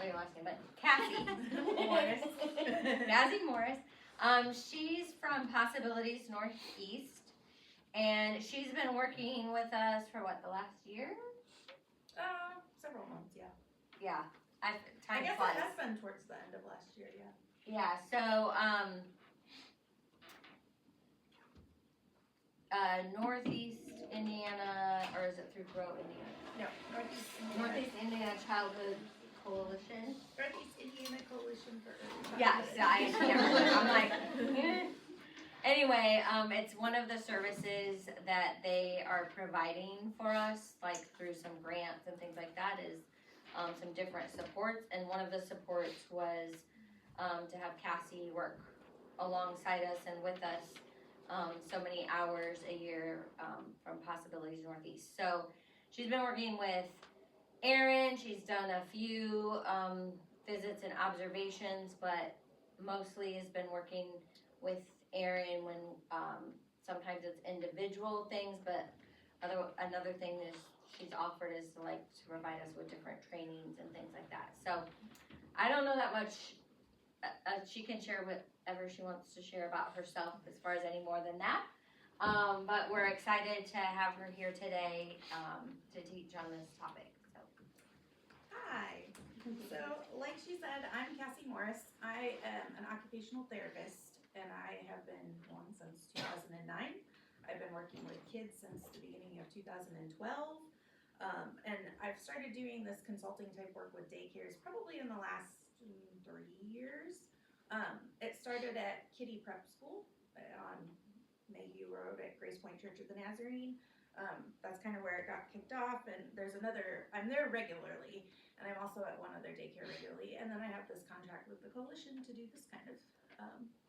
tell you her last name, but Cassie Morris. Cassie Morris. She's from Possibilities Northeast, and she's been working with us for what, the last year? Several months, yeah. Yeah. I guess flies. it has been towards the end of last year, yeah. Yeah, so Northeast Indiana, or is it through Grow, Indiana? No, Northeast Northeast Indiana Childhood Coalition. Northeast Indiana Coalition for Early Yes, Childhood. I can't remember. I'm like, anyway, it's one of the services that they are providing for us, like through some grants and things like that, is some different supports. And one of the supports was to have Cassie work alongside us and with us so many hours a year from Possibilities Northeast. So she's been working with Erin. She's done a few visits and observations, but mostly has been working with Erin when sometimes it's individual things, but another thing is she's offered is to provide us with different trainings and things like that. So I don't know that much. She can share whatever she wants to share about herself as far as any more than that. But we're excited to have her here today to teach on this topic. So. Hi. So, like she said, I'm Cassie Morris. I am an occupational therapist, and I have been one since 2009. I've been working with kids since the beginning of 2012. And I've started doing this consulting type work with daycares probably in the last 3 years. It started at Kiddie Prep School on Mayhew Road at Grace Point Church of the Nazarene. That's kind of where it got kicked off, and there's another, I'm there regularly, and I'm also at one other daycare regularly, and then I have this contract with the coalition to do this kind of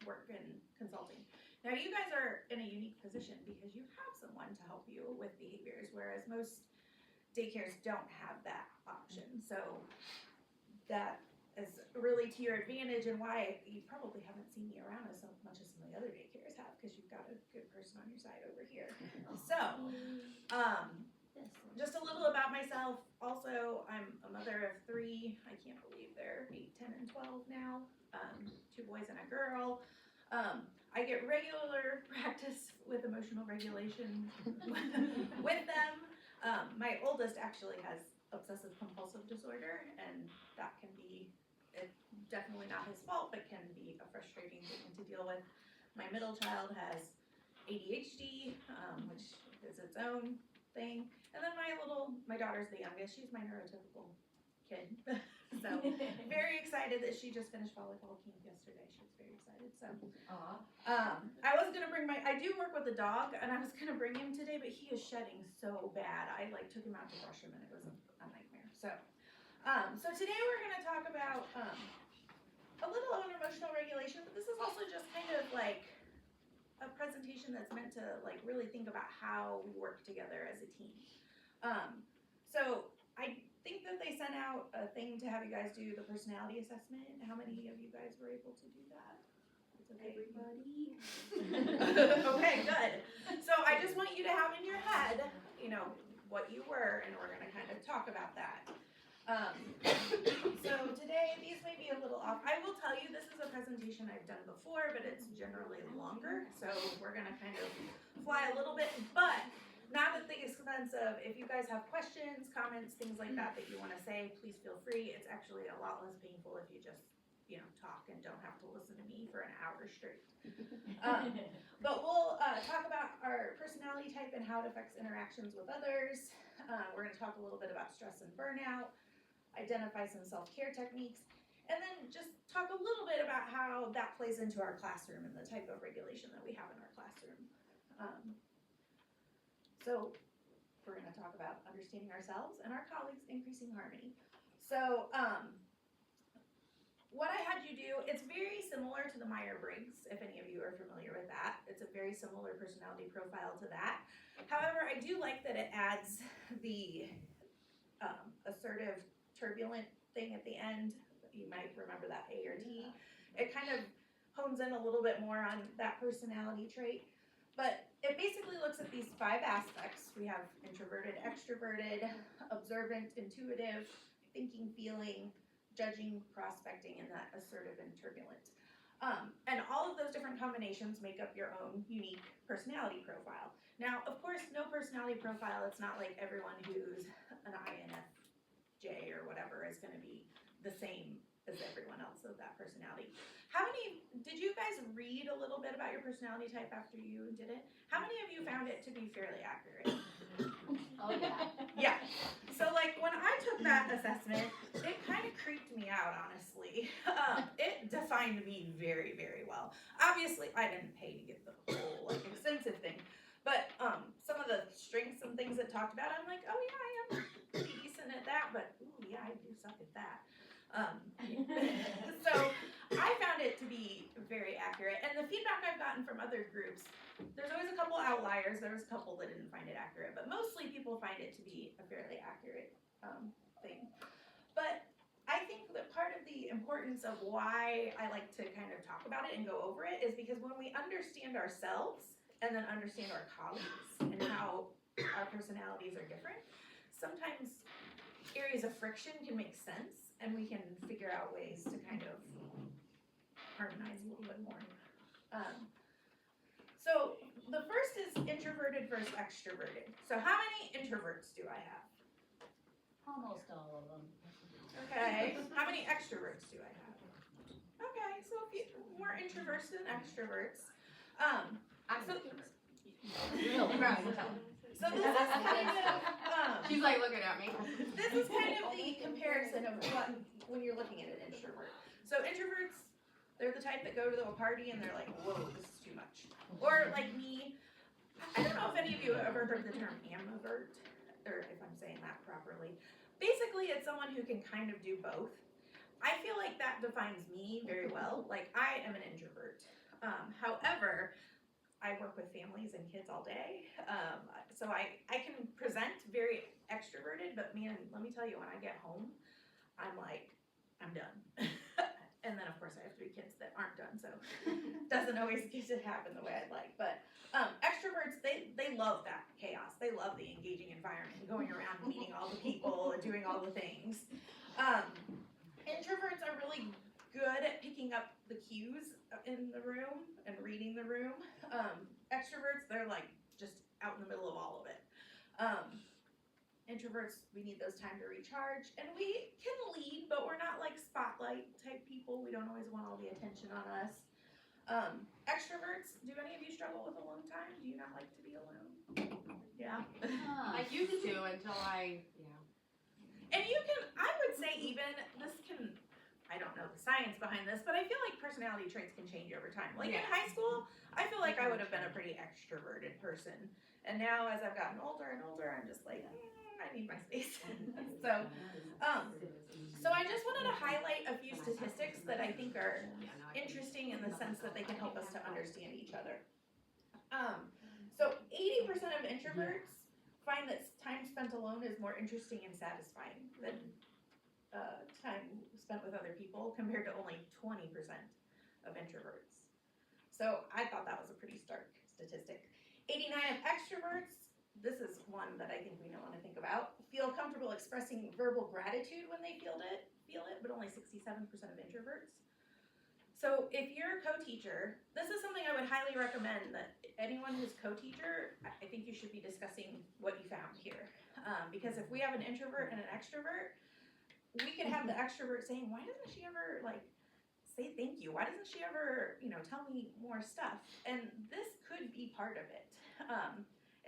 work and consulting. Now you guys are in a unique position because you have someone to help you with behaviors, whereas most daycares don't have that option. So that is really to your advantage, and why you probably haven't seen me around as much as some of the other daycares have, because you've got a good person on your side over here. So, just a little about myself. Also, I'm a mother of 3. I can't believe they're 8, 10, and 12 now. 2 boys and a girl. I get regular practice with emotional regulation with them. My oldest actually has obsessive compulsive disorder, and that can be definitely not his fault, but can be a frustrating thing to deal with. My middle child has ADHD, which is its own thing. And then my daughter's the youngest. She's my neurotypical kid. So very excited that she just finished volleyball camp yesterday. She was very excited. So I was gonna bring I do work with a dog, and I was gonna bring him today, but he is shedding so bad. I took him out to brush him, and it was a nightmare. So so today we're gonna talk about a little on emotional regulation, but this is also just kind of like a presentation that's meant to really think about how we work together as a team. So I think that they sent out a thing to have you guys do the personality assessment. How many of you guys were able to do that? It's okay. Everybody. Okay, good. So I just want you to have in your head, what you were, and we're gonna kind of talk about that. So today, these may be a little off. I will tell you, this is a presentation I've done before, but it's generally longer. So we're gonna kind of fly a little bit, but not at the expense of, if you guys have questions, comments, things like that you wanna say, please feel free. It's actually a lot less painful if you just, talk and don't have to listen to me for an hour straight. But we'll talk about our personality type and how it affects interactions with others. We're gonna talk a little bit about stress and burnout, identify some self-care techniques, and then just talk a little bit about how that plays into our classroom and the type of regulation that we have in our classroom. So we're going to talk about understanding ourselves and our colleagues, increasing harmony. So what I had you do, it's very similar to the Myers-Briggs, if any of you are familiar with that. It's a very similar personality profile to that. However, I do like that it adds the assertive, turbulent thing at the end. You might remember that A or T. It kind of hones in a little bit more on that personality trait. But it basically looks at these 5 aspects. We have introverted, extroverted, observant, intuitive, thinking, feeling, judging, prospecting, and that assertive and turbulent. And all of those different combinations make up your own unique personality profile. Now, of course, no personality profile, it's not like everyone who's an INFJ or whatever is going to be the same as everyone else of that personality. Did you guys read a little bit about your personality type after you did it? How many of you found it to be fairly accurate? Oh, yeah. Yeah. So like when I took that assessment, it kind of creeped me out, honestly. It defined me very, very well. Obviously, I didn't pay to get the whole like extensive thing, but some of the strengths and things it talked about, I'm like, oh yeah, I am pretty decent at that, but ooh yeah, I do suck at that. So I found it to be very accurate, and the feedback I've gotten from other groups, there's always a couple outliers. There was a couple that didn't find it accurate, but mostly people find it to be a fairly accurate thing. But I think that part of the importance of why I like to kind of talk about it and go over it is because when we understand ourselves and then understand our colleagues and how our personalities are different, sometimes areas of friction can make sense and we can figure out ways to kind of harmonize a little bit more. So the first is introverted versus extroverted. So how many introverts do I have? Almost all of them. Okay. How many extroverts do I have? Okay, so a few more introverts than extroverts. So this is kind of She's like looking at me. this is kind of the comparison of what when you're looking at an introvert. So introverts, they're the type that go to a party and they're like, whoa, this is too much. Or like me, I don't know if any of you have ever heard the term ambivert, or if I'm saying that properly. Basically, it's someone who can kind of do both. I feel like that defines me very well. Like, I am an introvert. However, I work with families and kids all day. So I can present very extroverted, but man, let me tell you, when I get home, I'm like, I'm done. And then, of course, I have 3 kids that aren't done, so it doesn't always get to happen the way I'd like. But extroverts, they love that chaos. They love the engaging environment, going around meeting all the people and doing all the things. Introverts are really good at picking up the cues in the room and reading the room. Extroverts, they're like just out in the middle of all of it. Introverts, we need those time to recharge, and we can lead, but we're not like spotlight type people. We don't always want all the attention on us. Extroverts, do any of you struggle with alone time? Do you not like to be alone? Yeah. I used to until And you can, I would say even, this can, I don't know the science behind this, but I feel like personality traits can change over time. Like in high school, I feel like I would have been a pretty extroverted person. And now as I've gotten older and older, I'm just like, I need my space. So I just wanted to highlight a few statistics that I think are interesting in the sense that they can help us to understand each other. So 80% of introverts find that time spent alone is more interesting and satisfying than time spent with other people, compared to only 20% of introverts. So I thought that was a pretty stark statistic. 89 of extroverts, this is one that I think we don't want to think about, feel comfortable expressing verbal gratitude when they feel it, but only 67% of introverts. So if you're a co-teacher, this is something I would highly recommend that anyone who's co-teacher, I think you should be discussing what you found here. Because if we have an introvert and an extrovert, we could have the extrovert saying, why doesn't she ever like say thank you? Why doesn't she ever, tell me more stuff? And this could be part of it.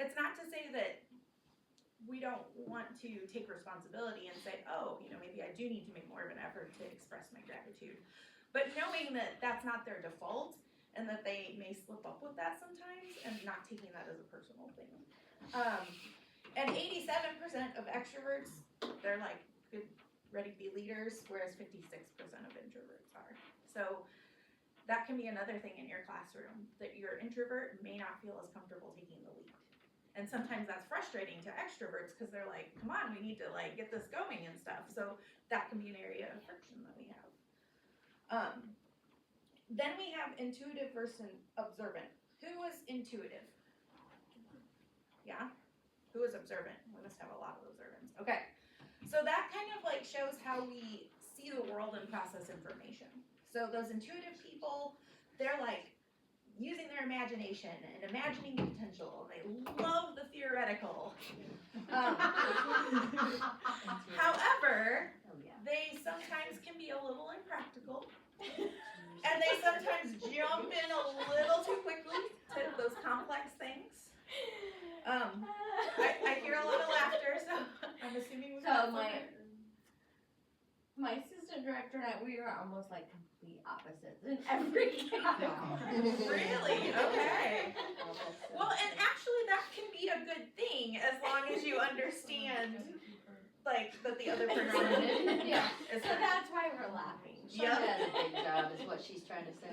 It's not to say that we don't want to take responsibility and say, oh, maybe I do need to make more of an effort to express my gratitude. But knowing that that's not their default and that they may slip up with that sometimes and not taking that as a personal thing. And 87% of extroverts, they're like good, ready to be leaders, whereas 56% of introverts are. So that can be another thing in your classroom, that your introvert may not feel as comfortable taking the lead. And sometimes that's frustrating to extroverts because they're like, come on, we need to like get this going and stuff. So that can be an area of friction that we have. Then we have intuitive versus observant. Who is intuitive? Yeah? Who is observant? We must have a lot of observants. Okay. So that kind of like shows how we see the world and process information. So those intuitive people, they're like using their imagination and imagining the potential. They love the theoretical. However, they sometimes can be a little impractical. And they sometimes jump in a little too quickly to those complex things. I hear a lot of laughter, so I'm assuming we've got So some. my assistant director and I, we are almost like complete opposites in every category. Really? Okay. Well, and actually that can be a good thing as long as you understand, like, that the other person Yeah, is so that's why we're laughing. She Yep. does a big job, is what she's trying to say.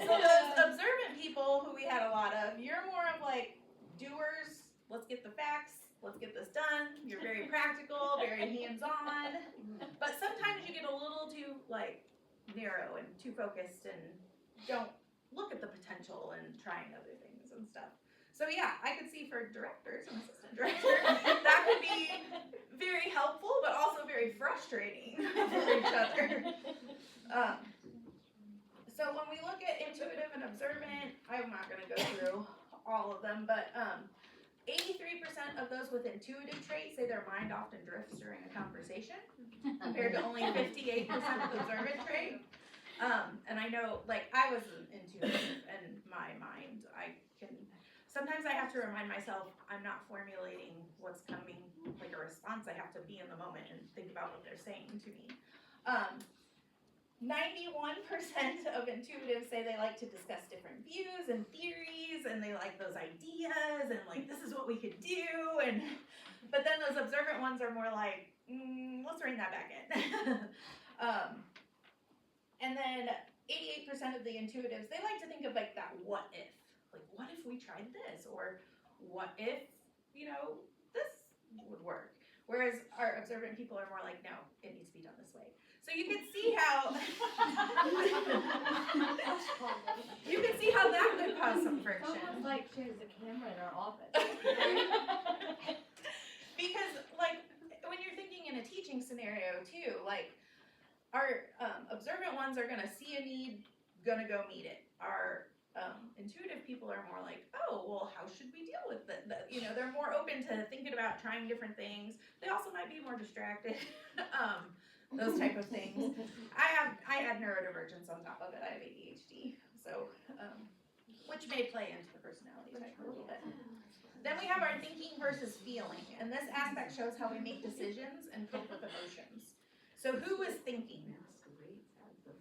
So those observant people who we had a lot of, you're more of like doers, let's get the facts, let's get this done. You're very practical, very hands-on. But sometimes you get a little too like narrow and too focused and don't look at the potential and trying other things and stuff. So yeah, I could see for directors and assistant directors, that could be very helpful, but also very frustrating for each other. So when we look at intuitive and observant, I'm not gonna go through all of them, but 83% of those with intuitive traits say their mind often drifts during a conversation, compared to only 58% with observant trait. And I know, like, I was an intuitive, and my mind, sometimes I have to remind myself I'm not formulating what's coming, like a response. I have to be in the moment and think about what they're saying to me. 91% of intuitives say they like to discuss different views and theories, and they like those ideas, and like, this is what we could do, but then those observant ones are more like, let's rein that back in. And then 88% of the intuitives, they like to think of like that what if. Like, what if we tried this? Or what if, this would work? Whereas our observant people are more like, no, it needs to be done this way. So you can see how that could cause some friction. Almost like she has a camera in her office. Because, like, when you're thinking in a teaching scenario too, like, our observant ones are gonna see a need, gonna go meet it. Our intuitive people are more like, oh, well, how should we deal with it? They're more open to thinking about trying different things. They also might be more distracted. Those type of things. I had neurodivergence on top of it. I have ADHD, so which may play into the personality type a little bit. Then we have our thinking versus feeling, and this aspect shows how we make decisions and cope with emotions. So who is thinking?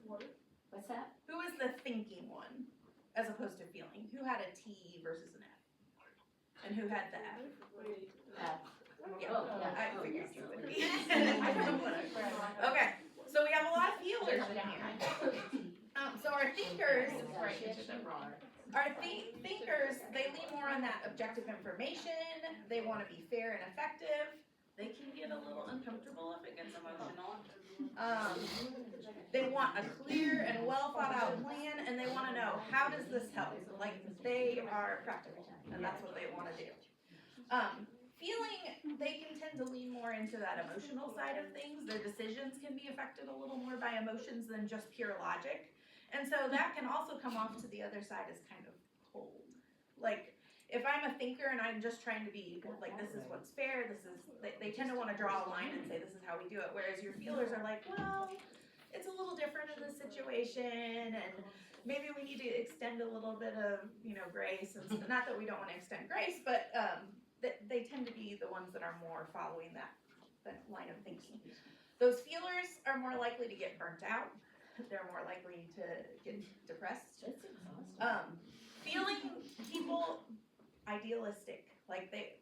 What's that? Who is the thinking one, as opposed to feeling? Who had a T versus an F? And who had the F? Yeah, Oh, yeah. I figured you would be. Okay, so we have a lot of feelers in here. So our thinkers, thinkers, they lean more on that objective information. They want to be fair and effective. They can get a little uncomfortable if it gets emotional. They want a clear and well thought out plan, and they want to know, how does this help? Like, they are practical, and that's what they want to do. Feeling, they can tend to lean more into that emotional side of things. Their decisions can be affected a little more by emotions than just pure logic. And so that can also come off to the other side as kind of cold. Like, if I'm a thinker and I'm just trying to be like, this is what's fair, they tend to want to draw a line and say, this is how we do it. Whereas your feelers are like, well, it's a little different in this situation, and maybe we need to extend a little bit of, grace. And not that we don't want to extend grace, but they tend to be the ones that are more following that line of thinking. Those feelers are more likely to get burnt out. They're more likely to get depressed. That's exhausting. Feeling people, idealistic, like they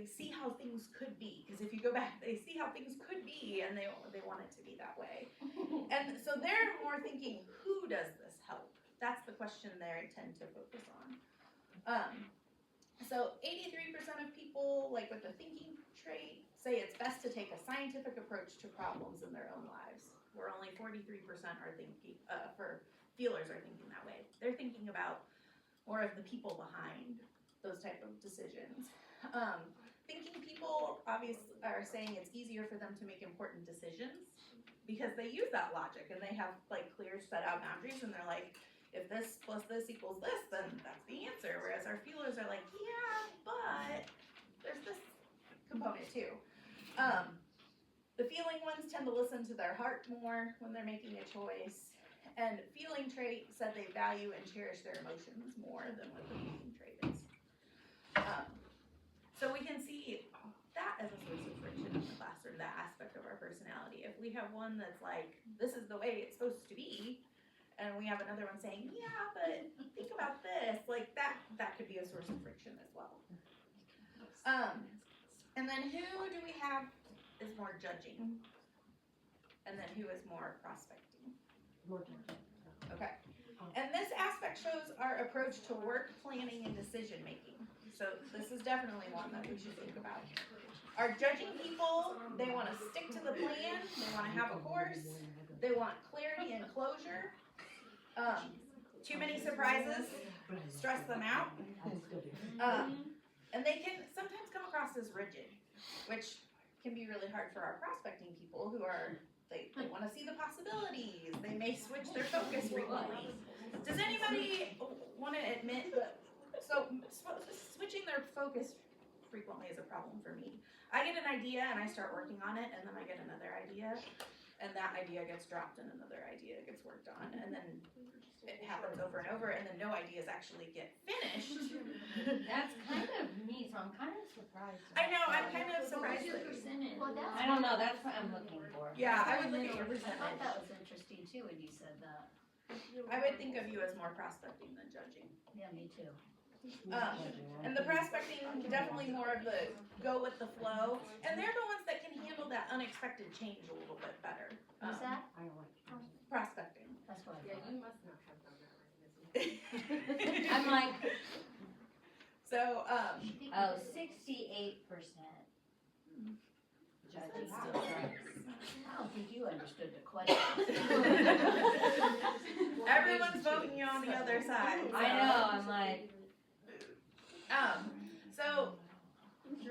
see how things could be. Because if you go back, they see how things could be, and they want it to be that way. And so they're more thinking, who does this help? That's the question they tend to focus on. So 83% of people, like with the thinking trait, say it's best to take a scientific approach to problems in their own lives, where only 43% are thinking, feelers are thinking that way. They're thinking about more of the people behind those type of decisions. Thinking people obviously are saying it's easier for them to make important decisions because they use that logic and they have like clear set out boundaries and they're like, if this plus this equals this, then that's the answer. Whereas our feelers are like, yeah, but there's this component too. The feeling ones tend to listen to their heart more when they're making a choice. And feeling trait said they value and cherish their emotions more than what the being trait is. So we can see that as a source of friction in the classroom, that aspect of our personality. If we have one that's like, this is the way it's supposed to be, and we have another one saying, yeah, but think about this, like that could be a source of friction as well. And then who do we have is more judging? And then who is more prospecting? Okay. And this aspect shows our approach to work planning and decision making. So this is definitely one that we should think about. Our judging people, they want to stick to the plan, they want to have a course, they want clarity and closure. Too many surprises stress them out. And they can sometimes come across as rigid, which can be really hard for our prospecting people who are, they want to see the possibilities. They may switch their focus frequently. Does anybody want to admit, so switching their focus frequently is a problem for me. I get an idea and I start working on it, and then I get another idea, and that idea gets dropped and another idea gets worked on, and then it happens over and over, and then no ideas actually get finished. That's kind of me, so I'm kind of surprised. I know, I'm kind of surprised that you. Well, that's. I don't know, that's what I'm looking for. Yeah, I would look at your I thought percentage. that was interesting too when you said that. I would think of you as more prospecting than judging. Yeah, me too. And the prospecting, definitely more of the go with the flow, and they're the ones that can handle that unexpected change a little bit better. Who's that? Prospecting. That's what I Yeah, thought. you must not have done that right. I'm like, So, oh, 68%. Judging still sucks. I don't think you understood the question. everyone's voting you on the other side. So. I know, I'm like, So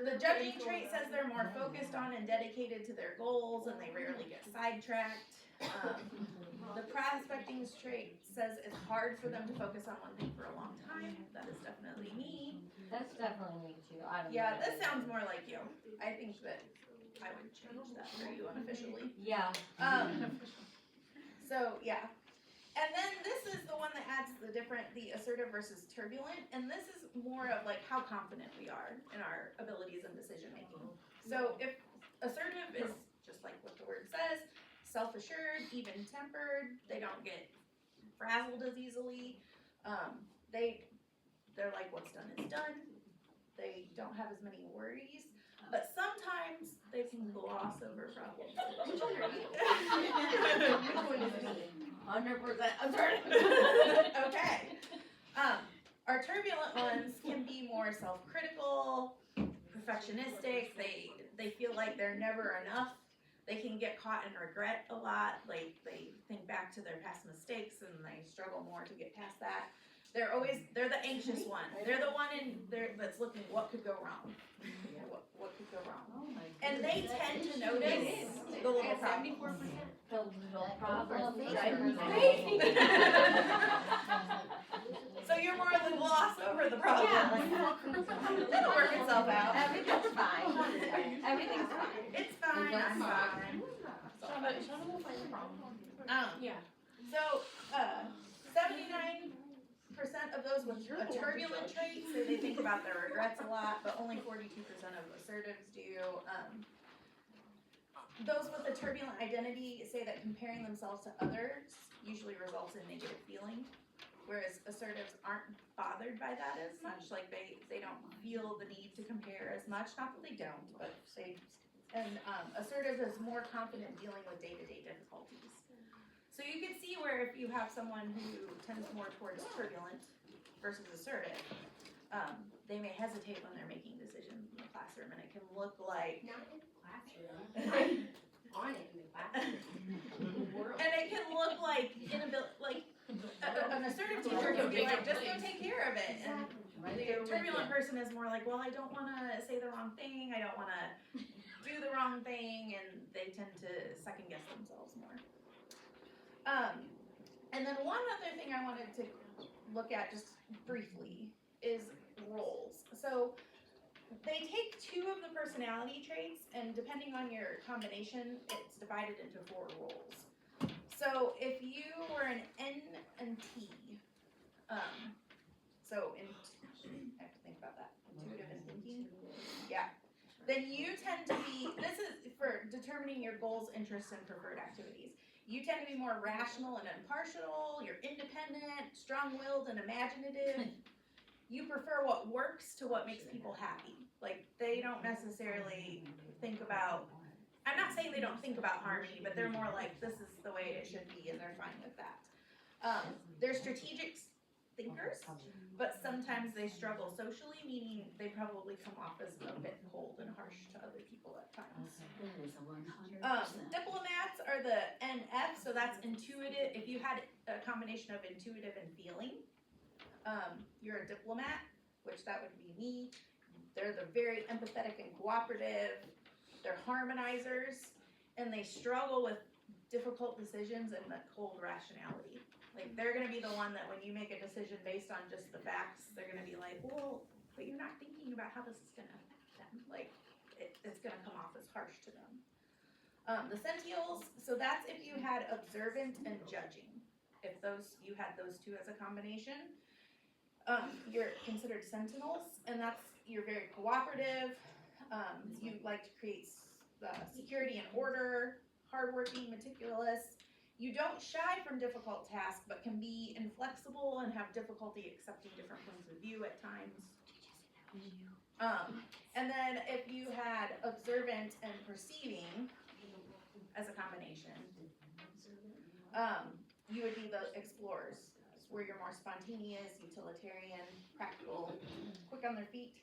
the judging trait says they're more focused on and dedicated to their goals, and they rarely get sidetracked. The prospecting trait says it's hard for them to focus on one thing for a long time. That is definitely me. that's definitely me too, I don't know. Yeah, this sounds more like you. I think that I would change that for you unofficially. Yeah, So yeah. And then this is the one that adds the assertive versus turbulent, and this is more of like how confident we are in our abilities and decision making. So if assertive is just like what the word says, self-assured, even-tempered, they don't get frazzled as easily. They're like what's done is done. They don't have as many worries, but sometimes they can gloss over problems. 100% assertive. Okay. Our turbulent ones can be more self-critical, perfectionistic. They feel like they're never enough. They can get caught in regret a lot. Like they think back to their past mistakes and they struggle more to get past that. They're the anxious one. They're the one that's looking what could go wrong. What could go wrong. Oh my And they goodness. tend to notice the little problems. The little problems That drive me girl's crazy. So you're more of the gloss over the problem. Yeah, like, It'll work itself out. everything's fine. Everything's fine. It's fine. I'm fine. Yeah. So, 79% of those with a turbulent trait say they think about their regrets a lot, but only 42% of assertives do. Those with a turbulent identity say that comparing themselves to others usually results in negative feeling, whereas assertives aren't bothered by that as much. Like they don't feel the need to compare as much. Not that they don't, but they. And assertive is more confident dealing with day-to-day difficulties. So you can see where if you have someone who tends more towards turbulent versus assertive, they may hesitate when they're making decisions in the classroom, and it can look like. Not in the classroom. On it in the classroom. And it can look like inability, like an assertive teacher can be like, just go take care of it. And the turbulent person is more like, well, I don't want to say the wrong thing, I don't want to do the wrong thing, and they tend to second guess themselves more. And then one other thing I wanted to look at just briefly is roles. So they take 2 of the personality traits, and depending on your combination, it's divided into 4 roles. So if you were an N and T, so I have to think about that. Intuitive and thinking. Yeah. Then you tend to be, this is for determining your goals, interests, and preferred activities. You tend to be more rational and impartial, you're independent, strong-willed, and imaginative. You prefer what works to what makes people happy. Like, they don't necessarily think about, I'm not saying they don't think about harmony, but they're more like, this is the way it should be, and they're fine with that. They're strategic thinkers, but sometimes they struggle socially, meaning they probably come off as a bit cold and harsh to other people at times. Diplomats are the NF, so that's intuitive. If you had a combination of intuitive and feeling, you're a diplomat, which that would be me. They're very empathetic and cooperative. They're harmonizers, and they struggle with difficult decisions and the cold rationality. Like, they're gonna be the one that when you make a decision based on just the facts, they're gonna be like, well, but you're not thinking about how this is gonna affect them. Like, it's gonna come off as harsh to them. The Centials, so that's if you had observant and judging. If you had those 2 as a combination, you're considered Sentinels, and you're very cooperative. You like to create security and order, hardworking, meticulous. You don't shy from difficult tasks, but can be inflexible and have difficulty accepting different points of view at times. And then if you had observant and perceiving as a combination, you would be the explorers, where you're more spontaneous, utilitarian, practical, quick on their feet.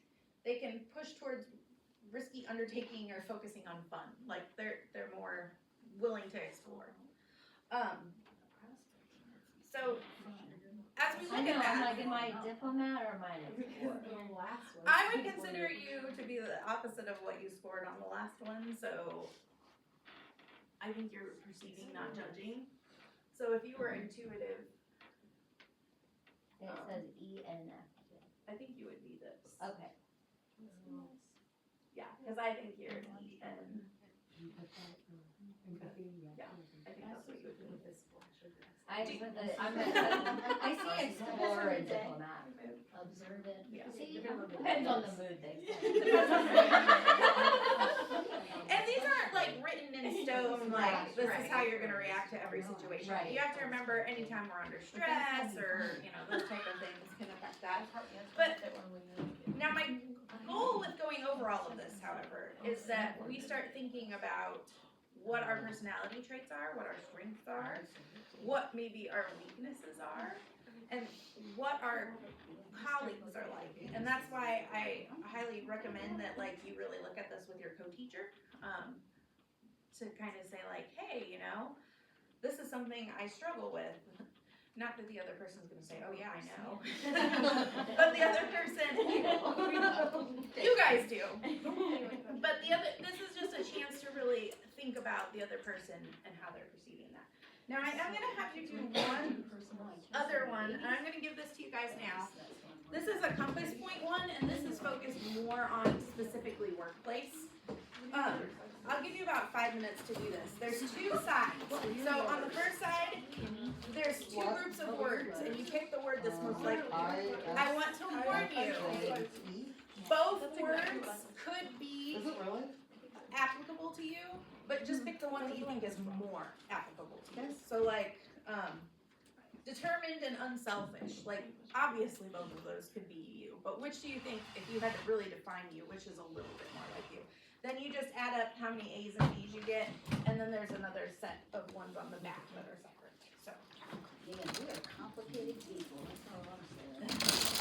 They can push towards risky undertaking or focusing on fun. Like, they're more willing to explore. So as we look at that, Like, am I a diplomat or am I an explorer? I would consider you to be the opposite of what you scored on the last one. So I think you're perceiving, not judging. So if you were intuitive, It says ENF. I think you would be this. Okay. Yeah, because I think you're an EN. Yeah, I think that's what you would do with this. I see explorer and diplomat. Observant. Yeah. See, depends on the mood they And these aren't like written in stone, like this is how you're gonna react to every situation. Right. You have to remember anytime we're under stress or, those type of things can affect that. But now my goal with going over all of this, however, is that we start thinking about what our personality traits are, what our strengths are, what maybe our weaknesses are, and what our colleagues are like. And that's why I highly recommend that you really look at this with your co-teacher, to kind of say hey, this is something I struggle with. Not that the other person's gonna say, oh yeah, I know. But the other person, you guys do. But this is just a chance to really think about the other person and how they're perceiving that. Now I am gonna have you do one other one, and I'm gonna give this to you guys now. This is a compass point one, and this is focused more on specifically workplace. I'll give you about 5 minutes to do this. There's 2 sides. So on the first side, there's 2 groups of words, and you pick the word that's most likely. I want to warn you, both words could be applicable to you, but just pick the one that you think is more applicable to you. So determined and unselfish. Obviously both of those could be you, but which do you think, if you had to really define you, which is a little bit more like you? Then you just add up how many A's and B's you get, and then there's another set of ones on the back that are separate. So. Yeah, we are complicated people, that's all I'm saying.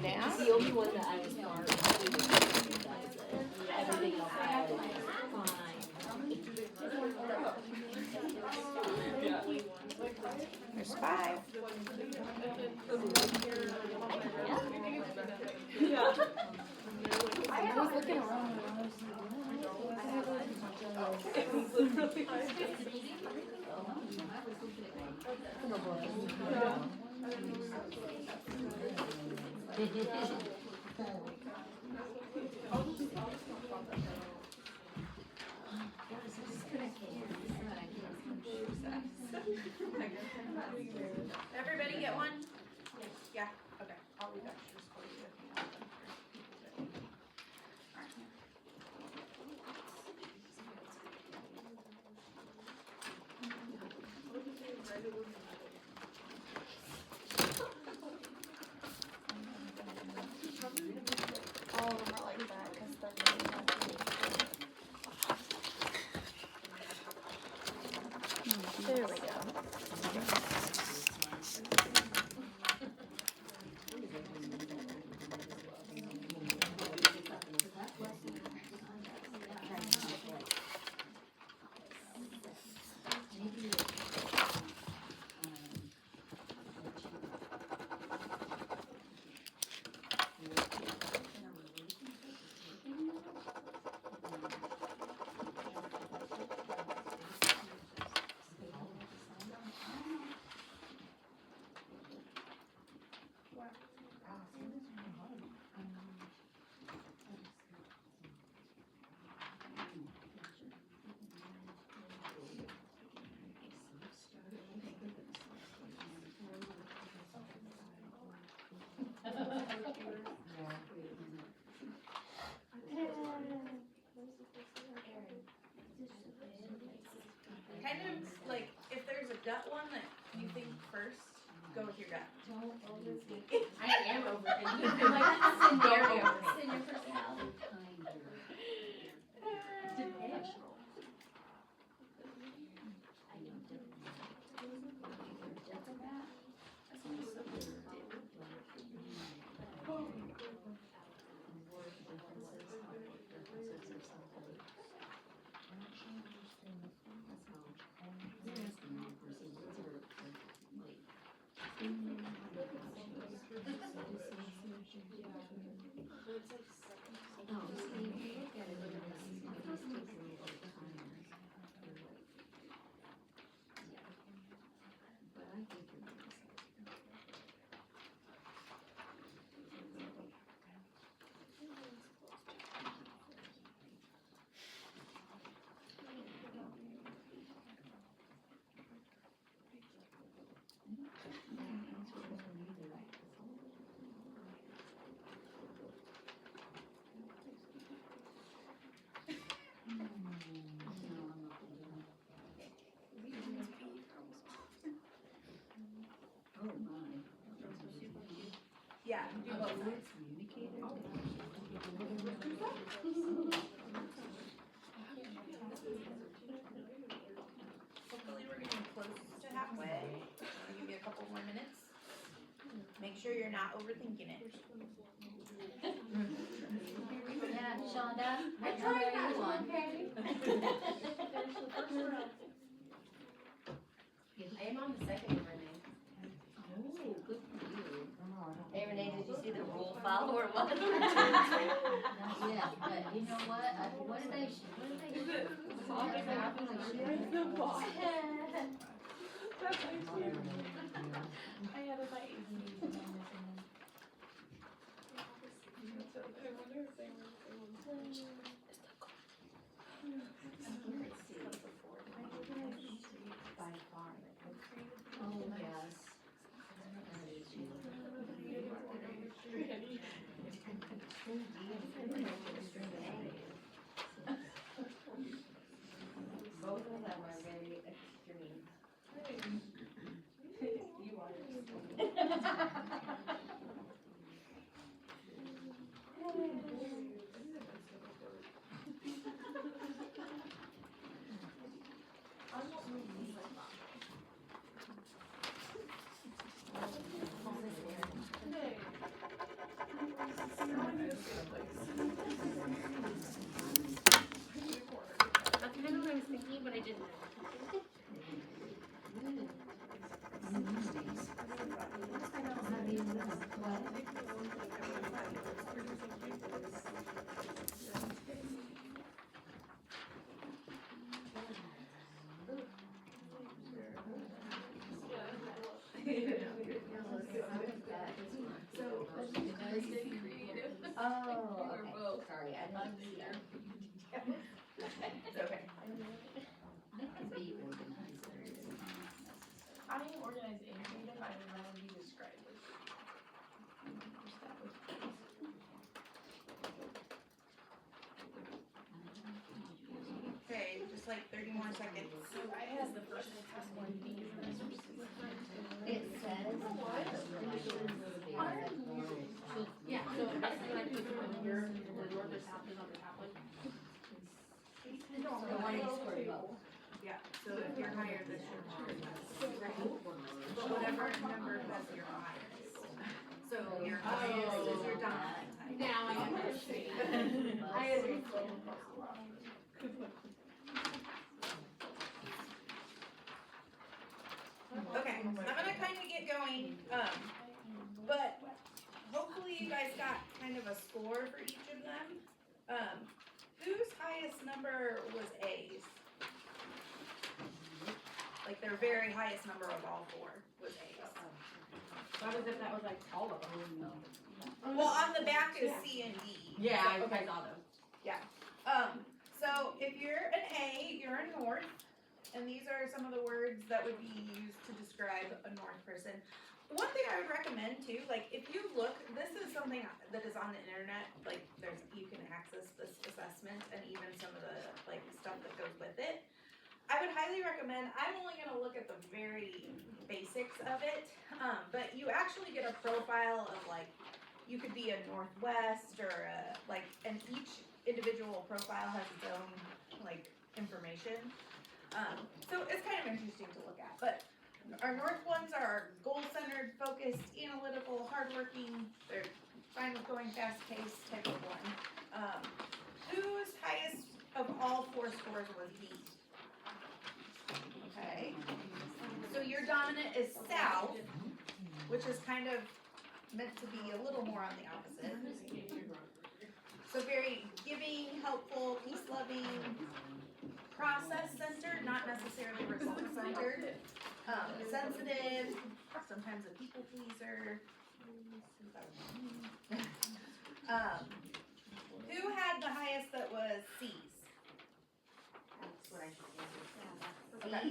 Down. the only one that I was part of. Everything else I was fine. There's 5. I was looking around and I was Everybody get one? Yeah, okay, I'll leave extras for you if you want them. all of them are like that because they're really heavy. There we go. Kind of like, if there's a gut one that you think first, go with your gut. I am overthinking. I'm like scenario. Yeah, do both. Hopefully we're getting close to halfway. I'll give you a couple more minutes. Make sure you're not overthinking it. Yeah, Shonda, what number are you on? I am on the second one. Oh, good for you. Hey Renee, did you see the rule follower one? Yeah, but you know what? What did I do? I had a bite. Oh, yes. Both of them are very extreme. You are. love me there. It's okay. Be organized. I am organized and creative, I would rather be described as. Okay, just like 30 more seconds. So I had the first task one B for this receipt. It says. Yeah, so basically like when you're, when north or south is on the top one. The one you scored low. Yeah, so if you're higher, this your but whatever number has your highest. So your highest is your dominant type. Now I understand. I understand. Okay, I'm gonna kind of get going, but hopefully you guys got kind of a score for each of them. Whose highest number was A's? Like their very highest number of all four was A's. What was if that was like all of them? Well, on the back is C and D. Yeah, I Okay. saw those. So if you're an A, you're a North, and these are some of the words that would be used to describe a North person. One thing I would recommend too, like if you look, this is something that is on the internet, like you can access this assessment and even some of the like stuff that goes with it. I would highly recommend, I'm only gonna look at the very basics of it, but you actually get a profile of like, you could be a Northwest or and each individual profile has its own like information. So it's kind of interesting to look at, but our North ones are goal-centered, focused, analytical, hardworking, they're fine with going fast-paced type of one. Whose highest of all four scores was B? Okay, so your dominant is South, which is kind of meant to be a little more on the opposite. So very giving, helpful, peace-loving, process-centered, not necessarily result-centered, sensitive, sometimes a people pleaser. Who had the highest that was C's? That's what I should say. Okay.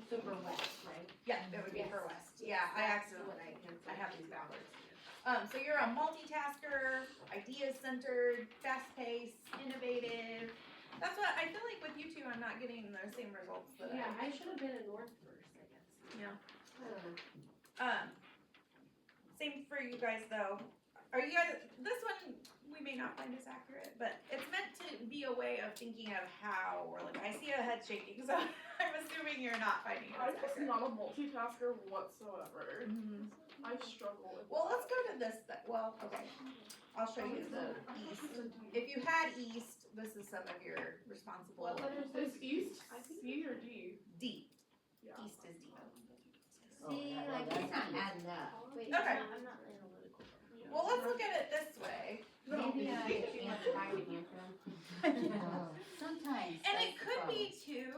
Super west, right? Yeah, that would be for West. Yeah, I accidentally, I have these backwards. So you're a multitasker, ideas-centered, fast-paced, innovative. That's what, I feel like with you two, I'm not getting the same results that Yeah, I should have been a north first, I guess. Yeah. I don't know. Same for you guys though. Are you guys, this one, we may not find as accurate, but it's meant to be a way of thinking of how, or like, I see a head shaking, so I'm assuming you're not finding it I'm as just accurate. not a multitasker whatsoever. Mhm. I struggle with Well, that. let's go to this, okay. I'll show you the east. If you had east, this is some of your responsible, What letters is East C or D? D, Yeah. east is D. See, like, it's not adding up. Wait, Okay. I'm not analytical. Well, let's look at it this way. No, Maybe I D. can't find it here. Sometimes. And it that's the could problem. be too,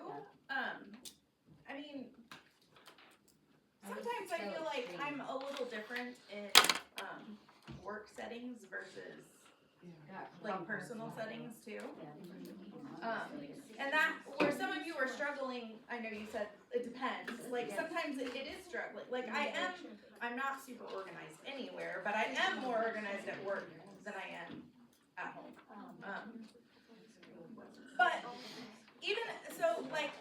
I mean, sometimes I feel like I'm a little different in, work settings versus like personal settings too. And that, where some of you are struggling, I know you said it depends, like sometimes it is struggling, like I'm not super organized anywhere, but I am more organized at work than I am at home. But even, so like,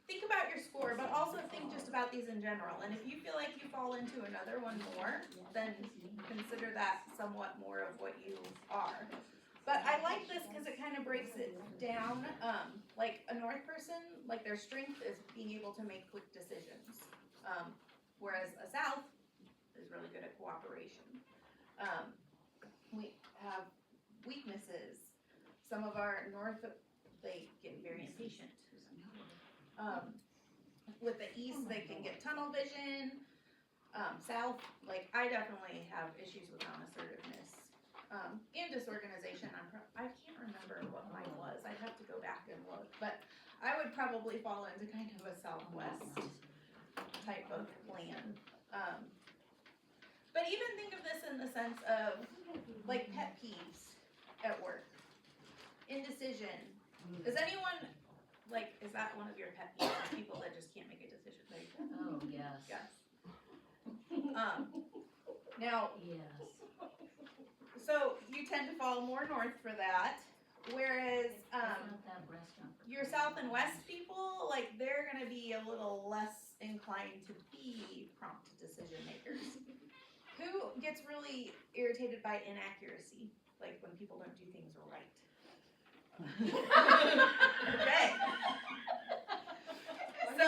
think about your score, but also think just about these in general, and if you feel like you fall into another one more, then consider that somewhat more of what you are. But I like this because it kind of breaks it down, like a North person, like their strength is being able to make quick decisions. Whereas a South is really good at cooperation. We have weaknesses. Some of our North, they get very impatient. With the East, they can get tunnel vision. South, like I definitely have issues with non-assertiveness. And disorganization. I can't remember what mine was. I'd have to go back and look. But I would probably fall into kind of a Southwest type of plan. But even think of this in the sense of like pet peeves at work. indecision. Does anyone, like, is that one of your pet peeves, people that just can't make a decision? Oh, yes. Yes. Now, Yes. so you tend to fall more north for that, whereas, It's not that restaurant. for your kids. south and west people, like, they're gonna be a little less inclined to be prompt decision makers. Who gets really irritated by inaccuracy, like when people don't do things right? Okay. So,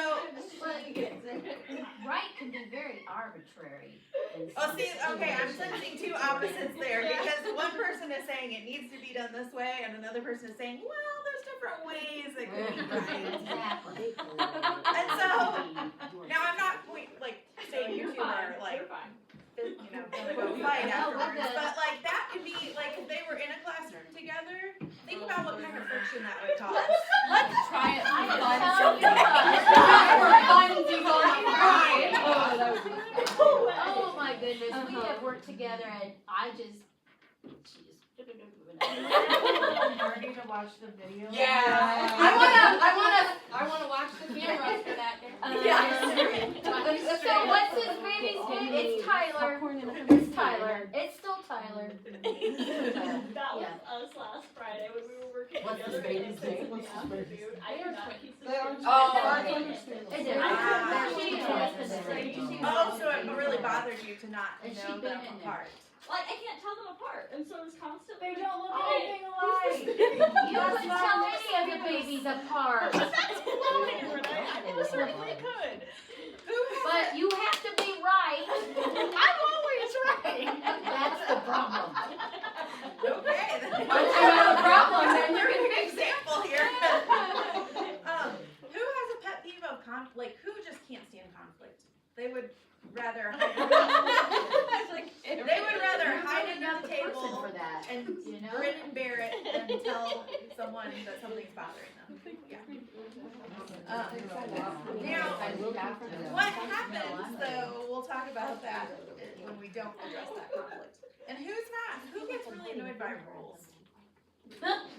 Right can be very arbitrary. in oh, some see, okay, I'm situations. sensing two opposites there, because one person is saying it needs to be done this way, and another person is saying, well, there's different ways it can be done. Exactly. And so, now I'm not saying you two are like, you know, gonna go fight No, we're afterwards, good. but like that could be, like, if they were in a classroom together, think about what kind of friction that would cause. Let's try it. I Fun. tell you Oh my goodness, we have worked together and I just, she just. Marty to watch the video. Yeah. I wanna watch the cameras for that. So what's his baby's name? It's Tyler. It's Tyler. It's still Tyler. That was Yeah. us last Friday when we were working What's his together. baby's and name? in the afternoon. I did not keep the They are twins. Oh, It is. Oh, so it really bothered you to not And she know been them in there. apart. Like, I can't tell them apart, and so it was constantly. They don't look Oh, anything alike. You couldn't tell any of the babies apart. That's funny, Renee. I certainly could. Who has But you have to be right. I'm always right. That's the problem. Okay. Once you have a problem, then you You're can an fix it. example here. Who has a pet peeve of like who just can't stand conflict? They would rather hide under the table For that, and you know? grin and bear it and tell someone that something's bothering them. Yeah. Now, what happens though? We'll talk about that when we don't address that conflict. And who's not? Who gets really annoyed by rules?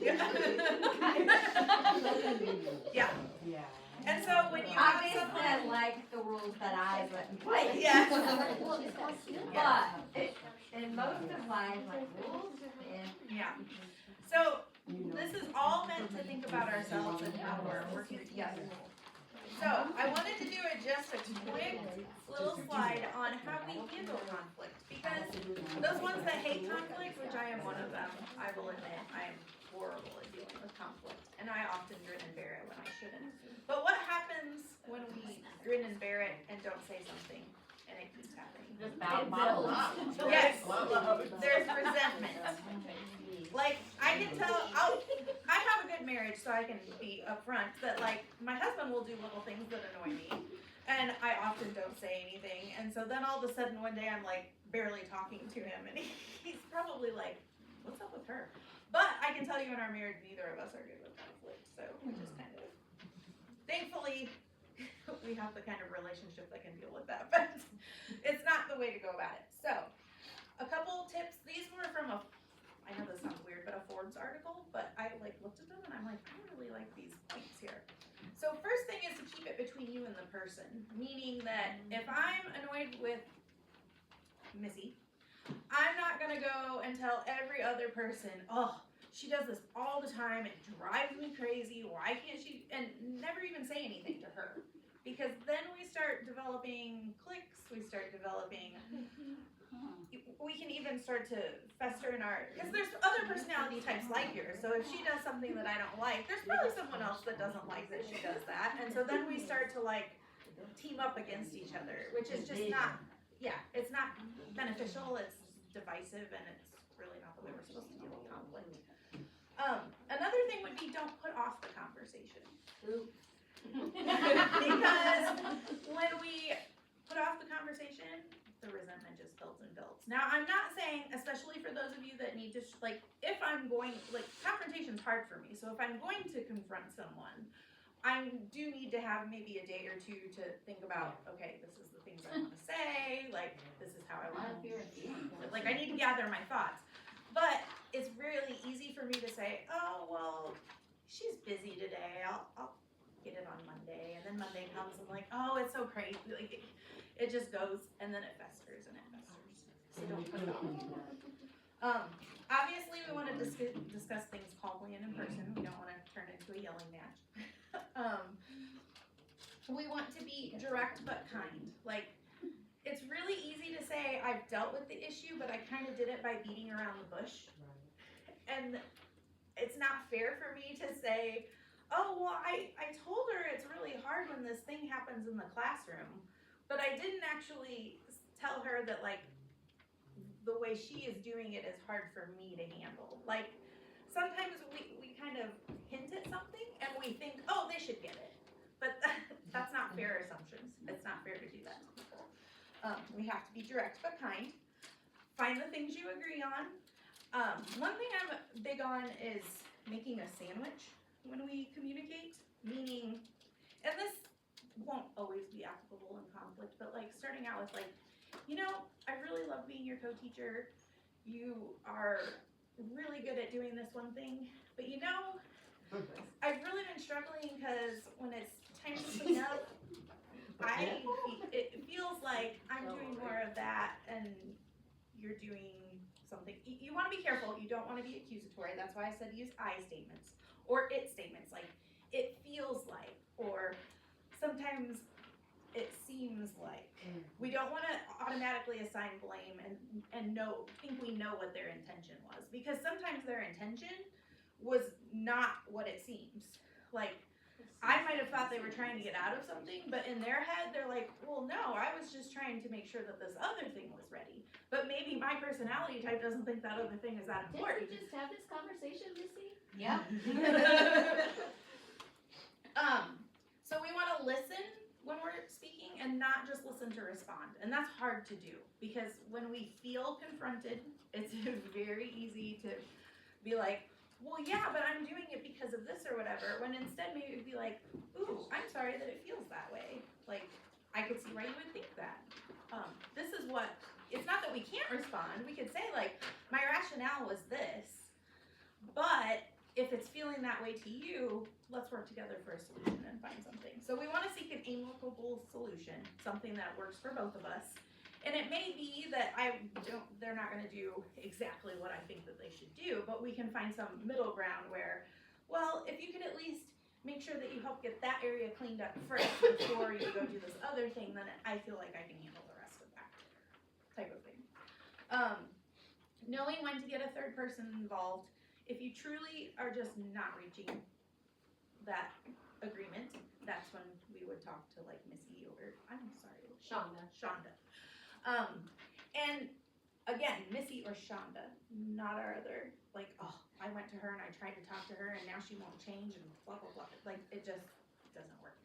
Yeah. And so when you have Obviously, someone, I like the rules that I wouldn't play. Yeah. But in most of life, like rules, yeah. So this is all meant to think about ourselves and how we're working together. So I wanted to do just a quick little slide on how we handle conflict, because those ones that hate conflict, which I am one of them, I will admit, I am horrible at dealing with conflict, and I often grin and bear it when I shouldn't. But what happens when we grin and bear it and don't say something, and it keeps happening? Just bubbles. Yes, there's resentment. Like, I can tell, I have a good marriage, so I can be upfront that, like, my husband will do little things that annoy me, and I often don't say anything, and so then all of a sudden one day I'm, like, barely talking to him, and he's probably like, what's up with her? But I can tell you in our marriage, neither of us are good with conflict, so we just kind of, thankfully, we have the kind of relationship that can deal with that, but it's not the way to go about it. So, a couple tips, these were from I know this sounds weird, but a Forbes article, but I looked at them and I'm like, I really like these points here. So first thing is to keep it between you and the person, meaning that if I'm annoyed with Missy, I'm not gonna go and tell every other person, oh, she does this all the time, it drives me crazy, why can't she, and never even say anything to her. Because then we start developing cliques, we start developing, we can even start to fester in our, because there's other personality types like yours, so if she does something that I don't like, there's probably someone else that doesn't like that she does that, and so then we start to team up against each other, which is just not, it's not beneficial, it's divisive, and it's really not the way we're supposed to deal with conflict. Another thing would be don't put off the conversation. Because when we put off the conversation, the resentment just builds and builds. Now, I'm not saying, especially for those of you that need to, if I'm going, confrontation's hard for me, so if I'm going to confront someone, I do need to have maybe a day or two to think about, okay, this is the things I want to say, this is how I want to, I need to gather my thoughts. But it's really easy for me to say, oh, well, she's busy today, I'll get it on Monday, and then Monday comes, and I'm like, oh, it's so crazy, like, it just goes, and then it festers, so don't put it off. Obviously, we wanna discuss things calmly and in person, we don't wanna turn into a yelling match. We want to be direct but kind, like, it's really easy to say I've dealt with the issue, but I kind of did it by beating around the bush. And it's not fair for me to say, oh, well, I told her it's really hard when this thing happens in the classroom, but I didn't actually tell her that, like, the way she is doing it is hard for me to handle. Like, sometimes we kind of hint at something and we think, oh, they should get it. But that's not fair assumptions. It's not fair to do that to people. We have to be direct but kind. Find the things you agree on. One thing I'm big on is making a sandwich when we communicate, meaning, and this won't always be applicable in conflict, but like starting out with like, you know, I really love being your co-teacher. You are really good at doing this one thing, but you know, I've really been struggling because when it's time to clean up, it feels like I'm doing more of that and you're doing something. You want to be careful. You don't want to be accusatory. That's why I said use I statements or it statements, like it feels like, or sometimes it seems like. We don't want to automatically assign blame and think we know what their intention was, because sometimes their intention was not what it seems. Like, I might have thought they were trying to get out of something, but in their head, they're like, well, no, I was just trying to make sure that this other thing was ready. But maybe my personality type doesn't think that other thing is that important. Didn't we just have this conversation, Missy? Yeah. So we want to listen when we're speaking and not just listen to respond. And that's hard to do because when we feel confronted, it's very easy to be like, well, yeah, but I'm doing it because of this or whatever, when instead maybe it'd be like, ooh, I'm sorry that it feels that way. Like, I could see why you would think that. This is what, it's not that we can't respond. We could say like, my rationale was this, but if it's feeling that way to you, let's work together for a solution and find something. So we want to seek an amicable solution, something that works for both of us. And it may be that they're not gonna do exactly what I think that they should do, but we can find some middle ground where, well, if you could at least make sure that you help get that area cleaned up first before you go do this other thing, then I feel like I can handle the rest of that type of thing. Knowing when to get a third person involved. If you truly are just not reaching that agreement, that's when we would talk to like Missy or, I'm sorry, Shonda. And again, Missy or Shonda, not our other, like, oh, I went to her and I tried to talk to her and now she won't change and blah, blah, blah. Like, it just doesn't work.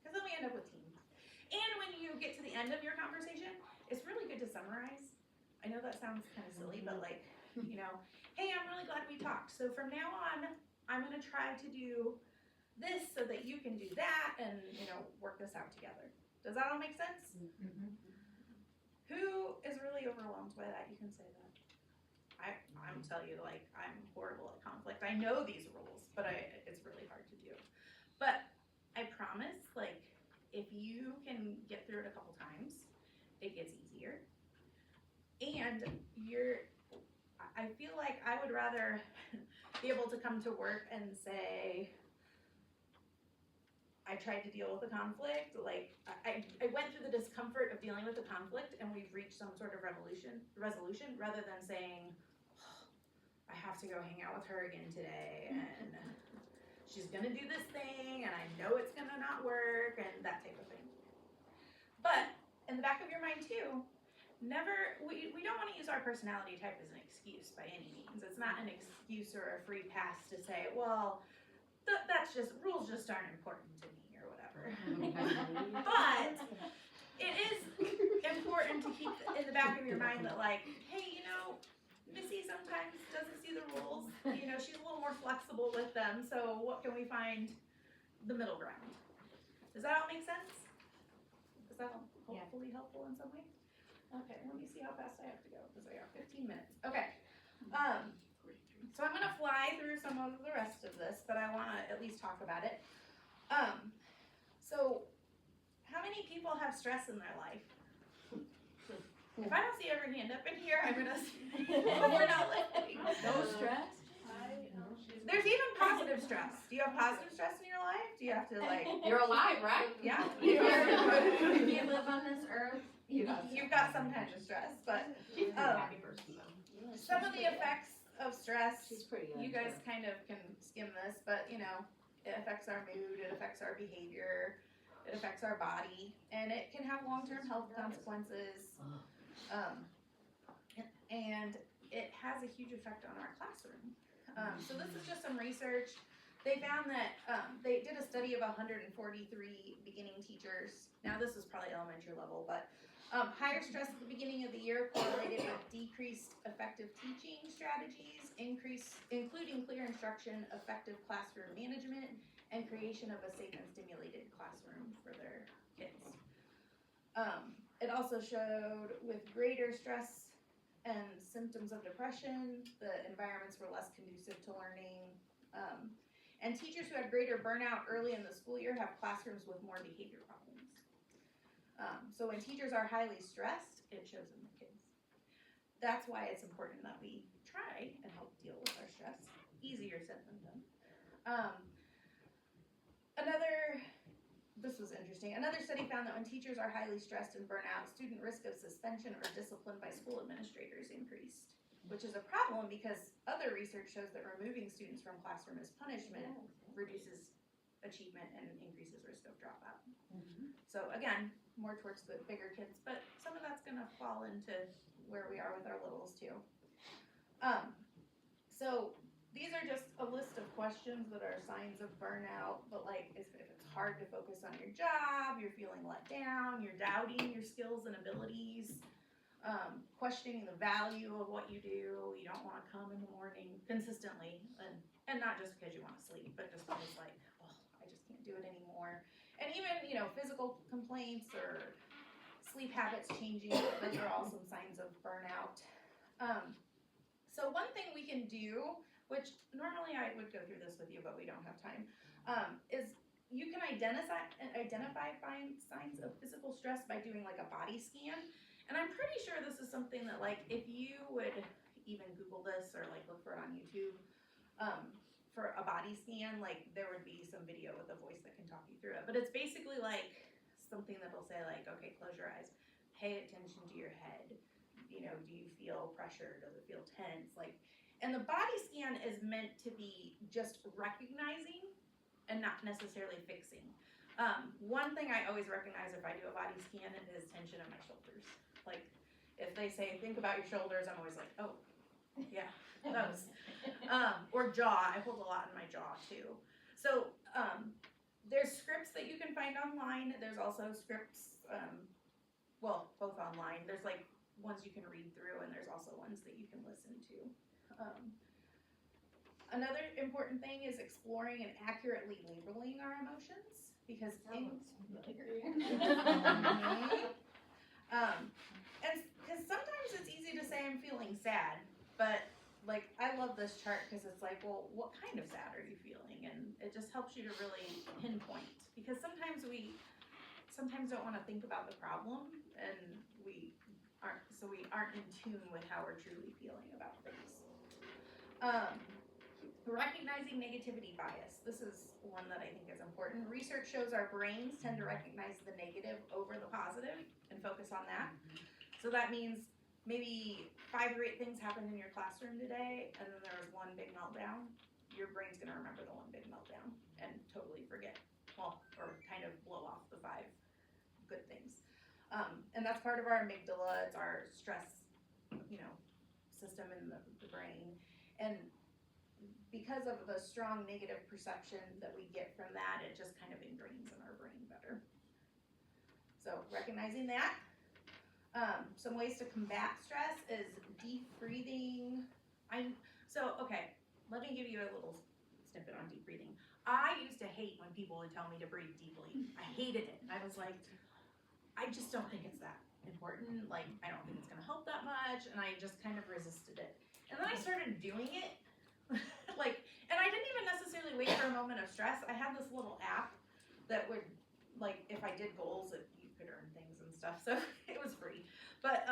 Because then we end up with teams. And when you get to the end of your conversation, it's really good to summarize. I know that sounds kind of silly, but like, you know, hey, I'm really glad we talked. So from now on, I'm going to try to do this so that you can do that and, you know, work this out together. Does that all make sense? Mm-hmm. Who is really overwhelmed by that? You can say that. I'm telling you, like, I'm horrible at conflict. I know these rules, but it's really hard to do. But I promise, like, if you can get through it a couple times, it gets easier. And I feel like I would rather be able to come to work and say, I tried to deal with the conflict, like, I went through the discomfort of dealing with the conflict and we've reached some sort of resolution, rather than saying, oh, I have to go hang out with her again today and she's gonna do this thing and I know it's gonna not work and that type of thing. But in the back of your mind too, we don't want to use our personality type as an excuse by any means. It's not an excuse or a free pass to say, well, that's just, rules just aren't important to me or whatever. But it is important to keep in the back of your mind that like, hey, you know, Missy sometimes doesn't see the rules. You know, she's a little more flexible with them. So what can we find the middle ground? Does that all make sense? Is that hopefully helpful in some way? Okay, let me see how fast I have to go because I got 15 minutes. Okay. some of the rest of this, but I want to at least talk about it. So, how many people have stress in their life? If I don't see every hand up in here, I'm gonna. We're not listening. No stress? There's even positive stress. Do you have positive stress in your life? Do you have to like? You're alive, right? Yeah. If you live on this earth, You've got some kind of stress, but She's a happy person though. some of the effects of stress, She's pretty good. you guys kind of can skim this, but you know, it affects our mood, it affects our behavior, it affects our body, and it can have long-term health consequences. And it has a huge effect on our classroom. So this is just some research. They found that they did a study of 143 beginning teachers. Now this is probably elementary level, but higher stress at the beginning of the year correlated with decreased effective teaching strategies, including clear instruction, effective classroom management, and creation of a safe and stimulated classroom for their kids. It also showed with greater stress and symptoms of depression, the environments were less conducive to learning. And teachers who had greater burnout early in the school year have classrooms with more behavior problems. So when teachers are highly stressed, it shows in the kids. That's why it's important that we try and help deal with our stress. Easier said than done. This was interesting. Another study found that when teachers are highly stressed and burnt out, student risk of suspension or discipline by school administrators increased, which is a problem because other research shows that removing students from classroom as punishment reduces achievement and increases risk of dropout. So again, more towards the bigger kids, but some of that's gonna fall into where we are with our littles too. So these are just a list of questions that are signs of burnout, but like if it's hard to focus on your job, you're feeling let down, you're doubting your skills and abilities, questioning the value of what you do, you don't wanna come in the morning consistently, and not just because you wanna sleep, but just because like, oh, I just can't do it anymore. And even, you know, physical complaints or sleep habits changing, those are all some signs of burnout. So one thing we can do, which normally I would go through this with you, but we don't have time, is you can identify signs of physical stress by doing like a body scan. And I'm pretty sure this is something that like, if you would even Google this or like look for it on YouTube, for a body scan, like there would be some video with a voice that can talk you through it. But it's basically like something that'll say like, okay, close your eyes, pay attention to your head. You know, do you feel pressure? Does it feel tense? Like, and the body scan is meant to be just recognizing and not necessarily fixing. One thing I always recognize if I do a body scan is tension in my shoulders. Like, if they say, think about your shoulders, I'm always like, oh, yeah, those. Or jaw, I hold a lot in my jaw too. So, there's scripts that you can find online. There's also scripts, well, both online. There's like ones you can read through and there's also ones that you can listen to. Another important thing is exploring and accurately labeling our emotions because and because sometimes it's easy to say I'm feeling sad, but like I love this chart because it's like, well, what kind of sad are you feeling? And it just helps you to really pinpoint because sometimes we don't want to think about the problem and we aren't in tune with how we're truly feeling about things. Recognizing negativity bias. This is one that I think is important. Research shows our brains tend to recognize the negative over the positive and focus on that. So that means maybe 5 great things happened in your classroom today and then there was one big meltdown. Your brain's gonna remember the one big meltdown and totally forget, well, or kind of blow off the 5 good things. And that's part of our amygdala. It's our stress, you know, system in the brain. And because of the strong negative perception that we get from that, it just kind of ingrains in our brain better. So recognizing that. Some ways to combat stress is deep breathing. Okay, let me give you a little snippet on deep breathing. I used to hate when people would tell me to breathe deeply. I hated it. I was like, I just don't think it's that important. Like, I don't think it's gonna help that much. And I just kind of resisted it. And then I started doing it. And I moment of stress, I had this little app that would, like, if I did goals, you could earn things and stuff, so it was free. But,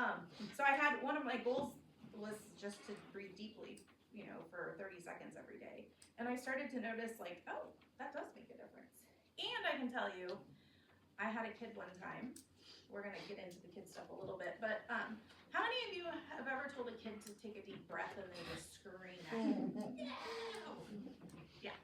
so I had, one of my goals was just to breathe deeply, you know, for 30 seconds every day. And I started to notice, like, oh, that does make a difference. And I can tell you, I had a kid one time, we're gonna get into the kid stuff a little bit, but, how many of you have ever told a kid to take a deep breath and they just scream at you? Yeah.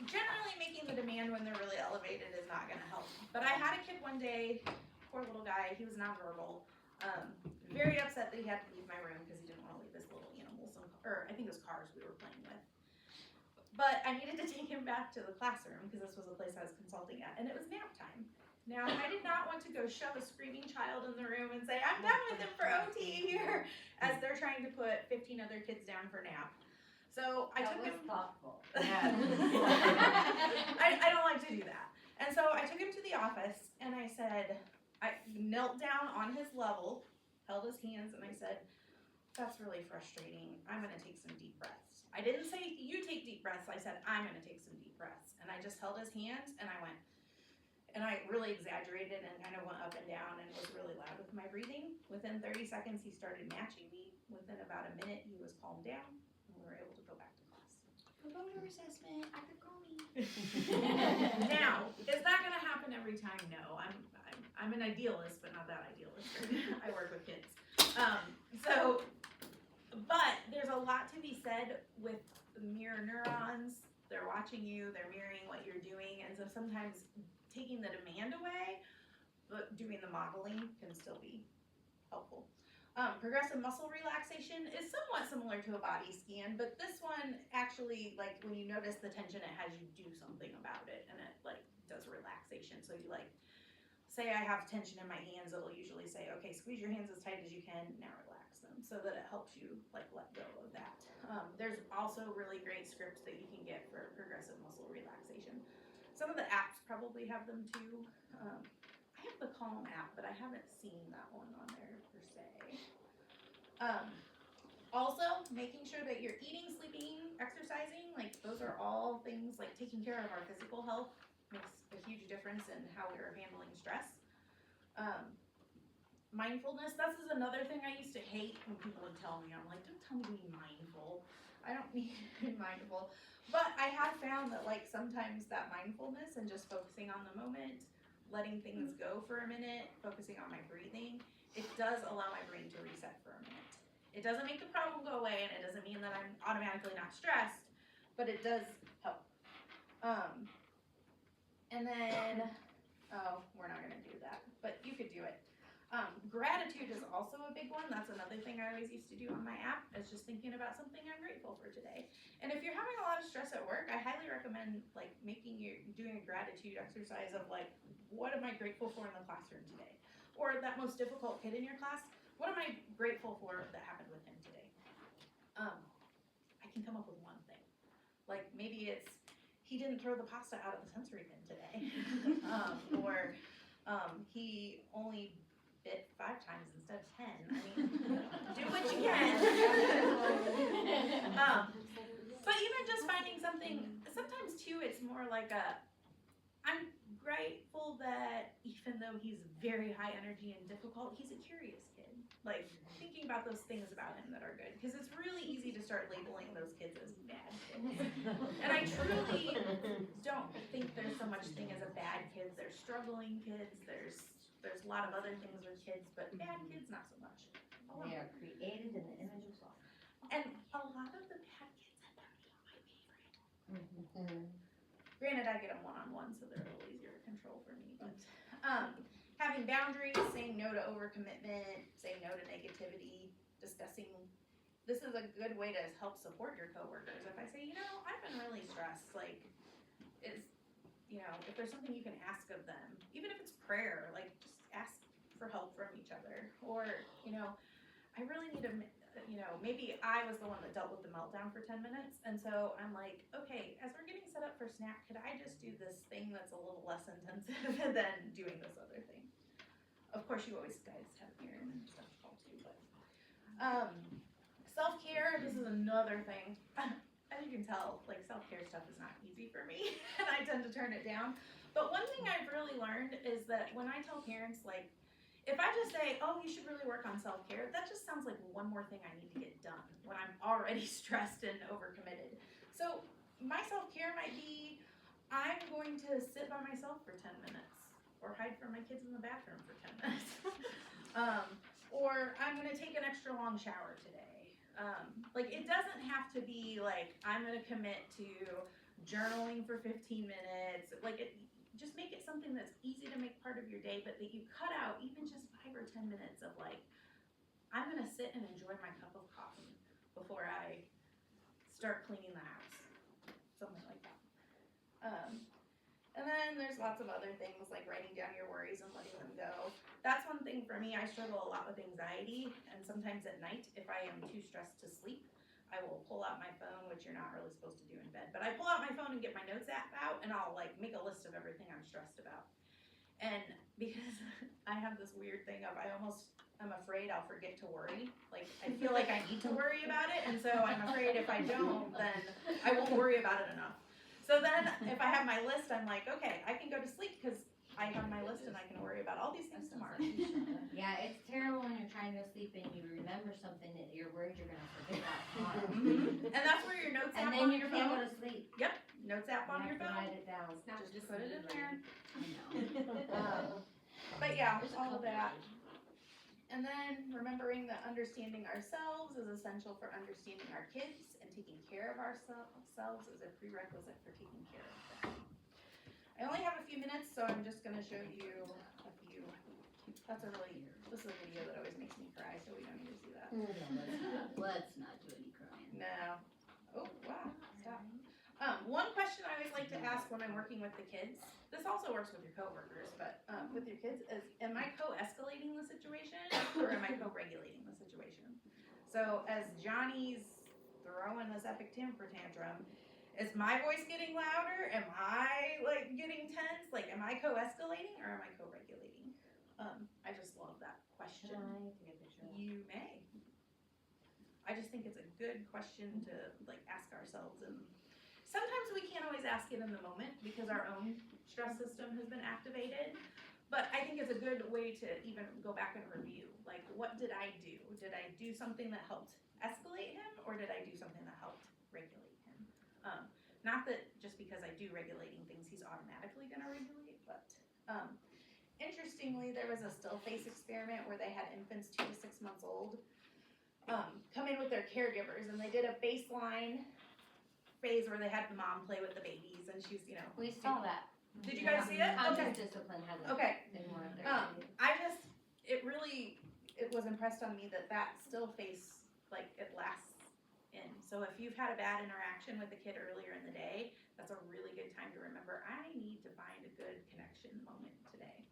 Generally making the demand when they're really elevated is not gonna help. But I had a kid one day, poor little guy, he was nonverbal, very upset that he had to leave my room because he didn't wanna leave his little animals, or I think it was cars we were playing with. But I needed to take him back to the classroom because this was a place I was consulting at, and it was nap time. Now, I did not want to go shove a screaming child in the room and say, I'm done with him for OT here, as they're trying to put 15 other kids down for nap. So I took him. thoughtful. I don't like to do that. And so I took him to the office and I said, I knelt down on his level, held his hands, and I said, that's really frustrating. I'm gonna take some deep breaths. I didn't say, you take deep breaths. I said, I'm gonna take some deep breaths. And I just held his hands and I went, and I really exaggerated and kind of went up and down and was really loud with my breathing. Within 30 seconds, he started matching me. Within about a minute, he was calmed down and we were able to go back to class. Promoter assessment, I could call me. Now, is that gonna happen every time? No, I'm an idealist, but not that idealist. I work with kids. But there's a lot to be said with the mirror neurons. They're watching you, they're mirroring what you're doing, and so sometimes taking the demand away, but doing the modeling can still be helpful. Progressive muscle relaxation is somewhat similar to a body scan, but this one actually, like, when you notice the tension, it has you do something about it, and it, like, does relaxation. So you, like, say I have tension in my hands, it'll usually say, okay, squeeze your hands as tight as you can, now relax them, so that it helps you, like, let go of that. There's also really great scripts that you can get for progressive muscle relaxation. Some of the apps probably have them too. I have the Calm app, but I haven't seen that one on there per se. Also, making sure that you're eating, sleeping, exercising, like those are all things like taking care of our physical health makes a huge difference in how we're handling stress. Mindfulness, this is another thing I used to hate when people would tell me. I'm like, don't tell me to be mindful. I don't need to be mindful. But I have found that, like, sometimes that mindfulness and just focusing on the moment, letting things go for a minute, focusing on my breathing, it does allow my brain to reset for a minute. It doesn't make the problem go away, and it doesn't mean that I'm automatically not stressed, but it does help. And then, we're not gonna do that, but you could do it. Gratitude is also a big one. That's another thing I always used to do on my app, is just thinking about something I'm grateful for today. And if you're having a lot of stress at work, I highly recommend, like, doing a gratitude exercise of, like, what am I grateful for in the classroom today? Or that most difficult kid in your class, what am I grateful for that happened with him today? I can come up with one thing. Like, maybe it's, he didn't throw the pasta out of the sensory bin today. Or he only bit 5 times instead of 10. I mean, do what you can. But even just finding something, sometimes too, it's more like I'm grateful that even though he's very high energy and difficult, he's a curious kid. Like, thinking about those things about him that are good. Because it's really easy to start labeling those kids as bad kids. And I truly don't think there's so much thing as a bad kid. There's struggling kids, there's a lot of other things with kids, but bad kids, not so much. They are created in the image of God. And a lot of the bad kids end up being my favorite. Granted, I get them one-on-one, so they're a little easier to control for me. But having boundaries, saying no to overcommitment, saying no to negativity, discussing. This is a good way to help support your coworkers. If I say, you know, I've been really stressed, like, if there's something you can ask of them, even if it's prayer, like, just ask for help from each other. Or, I really need to, maybe I was the one that dealt with the meltdown for 10 minutes. And so I'm like, okay, as we're getting set up for snack, could I just do this thing that's a little less intensive than doing this other thing? Of course, you always guys have mirror and stuff to too, but self-care, this is another thing. I think can tell, like, self-care stuff is not easy for me, and I tend to turn it down. But one thing I've really learned is that when I tell parents, like, if I just say, oh, you should really work on self-care, that just sounds like one more thing I need to get done when I'm already stressed and overcommitted. So my self-care might be, I'm going to sit by myself for 10 minutes, or hide from my kids in the bathroom for 10 minutes. Or I'm gonna take an extra long shower today. Like, it doesn't have to be like, I'm gonna commit to journaling for 15 minutes. Like, just make it something that's easy to make part of your day, but that you cut out even just 5 or 10 minutes of like, I'm gonna sit and enjoy my cup of coffee before I start cleaning the house. Something like that. And then there's lots of other things like writing down your worries and letting them go. That's one thing for me. I struggle a lot with anxiety, and sometimes at night, if I am too stressed to sleep, I will pull out my phone, which you're not really supposed to do in bed, but I pull out my phone and get my notes app out, and I'll like make a list of everything I'm stressed about. And because I have this weird thing of I'm afraid I'll forget to worry. Like, I feel like I need to worry about it, and so I'm afraid if I don't, then I won't worry about it enough. So then if I have my list, I'm like, okay, I can go to sleep because I have my list and I can worry about all these things tomorrow. Yeah, it's terrible when you're trying to go sleep and you remember something that you're worried you're gonna forget about tomorrow. And that's where your notes And app then on you your can't go phone. to sleep. Notes app on You your have to phone. write it down. It's not Just just put it in me, there. I know. But yeah, all of that. And then remembering that understanding ourselves is essential for understanding our kids, and taking care of ourselves is a prerequisite for taking care of them. I only have a few minutes, so I'm just gonna show you a few. This is a video that always makes me cry, so we don't need to see that. Let's not do any crying. No. Oh, wow, stop. One question I always like to ask when I'm working with the kids, this also works with your coworkers, but with your kids, is am I co-escalating the situation or am I co-regulating the situation? So as Johnny's throwing this epic temper tantrum, is my voice getting louder? Am I like getting tense? Like, am I co-escalating or am I co-regulating? I just love that question. Should I take a picture? You may. I just think it's a good question to like ask ourselves, and sometimes we can't always ask it in the moment because our own stress system has been activated. But I think it's a good way to even go back and review. Like, what did I do? Did I do something that helped escalate him, or did I do something that helped regulate him? Not that just because I do regulating things, he's automatically gonna regulate, but interestingly, there was a still face experiment where they had infants 2 to 6 months old come in with their caregivers, and they did a baseline phase where they had the mom play with the babies, and she's, We saw that. Did you guys see it? Conscious Okay. discipline has Okay. been one of their. It was impressed on me that still face, like, it lasts in. So if you've had a bad interaction with a kid earlier in the day, that's a really good time to remember, I need to find a good connection moment today.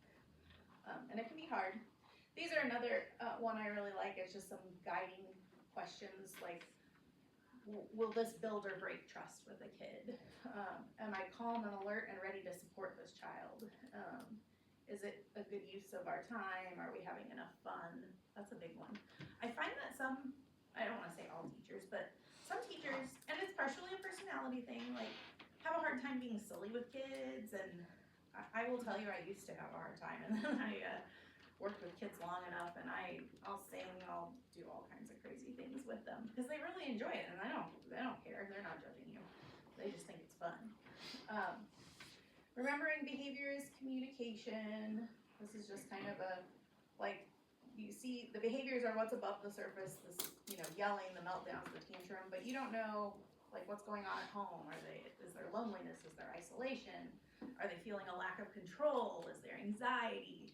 And it can be hard. These are another one I really like. It's just some guiding questions like, will this build or break trust with a kid? Am I calm and alert and ready to support this child? Is it a good use of our time? Are we having enough fun? That's a big one. I find that I don't want to say all teachers, but some teachers, and it's partially a personality thing, like have a hard time being silly with kids. And I will tell you, I used to have a hard time, and then I worked with kids long enough, and I'll sing, I'll do all kinds of crazy things with them because they really enjoy it, and they don't care. They're not judging you. They just think it's fun. Remembering behavior is communication. This is just kind of you see the behaviors are what's above the surface, this, yelling, the meltdowns, the tantrum, but you don't know like what's going on at home. Is there loneliness? Is there isolation? Are they feeling a lack of control? Is there anxiety?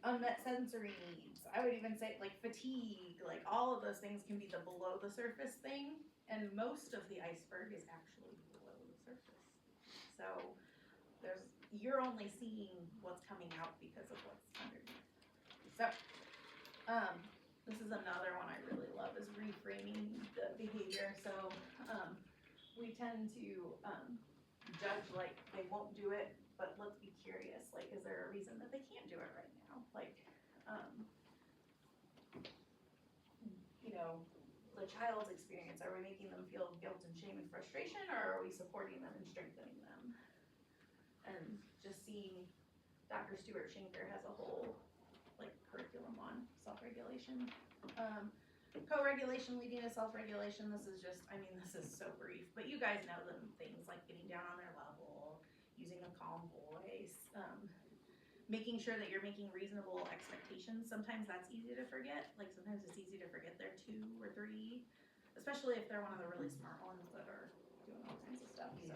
Unmet sensory needs. I would even say like fatigue, like all of those things can be the below the surface thing, and most of the iceberg is actually below the surface. So you're only seeing what's coming out because of what's underneath. So this is another one I really love, is reframing the behavior. So we tend to judge like they won't do it, but let's be curious, like, is there a reason that they can't do it right now? Like, the child's experience? Are we making them feel guilt and shame and frustration, or are we supporting them and strengthening them? And just seeing Dr. Stuart Schenker has a whole like curriculum on self-regulation. Co-regulation leading to self-regulation, this is just, I mean, this is so brief, but you guys know them things like getting down on their level, using a calm voice, making sure that you're making reasonable expectations. Sometimes that's easy to forget. Like sometimes it's easy to forget they're 2 or 3, especially if they're one of the really smart ones that are doing all kinds of stuff. So,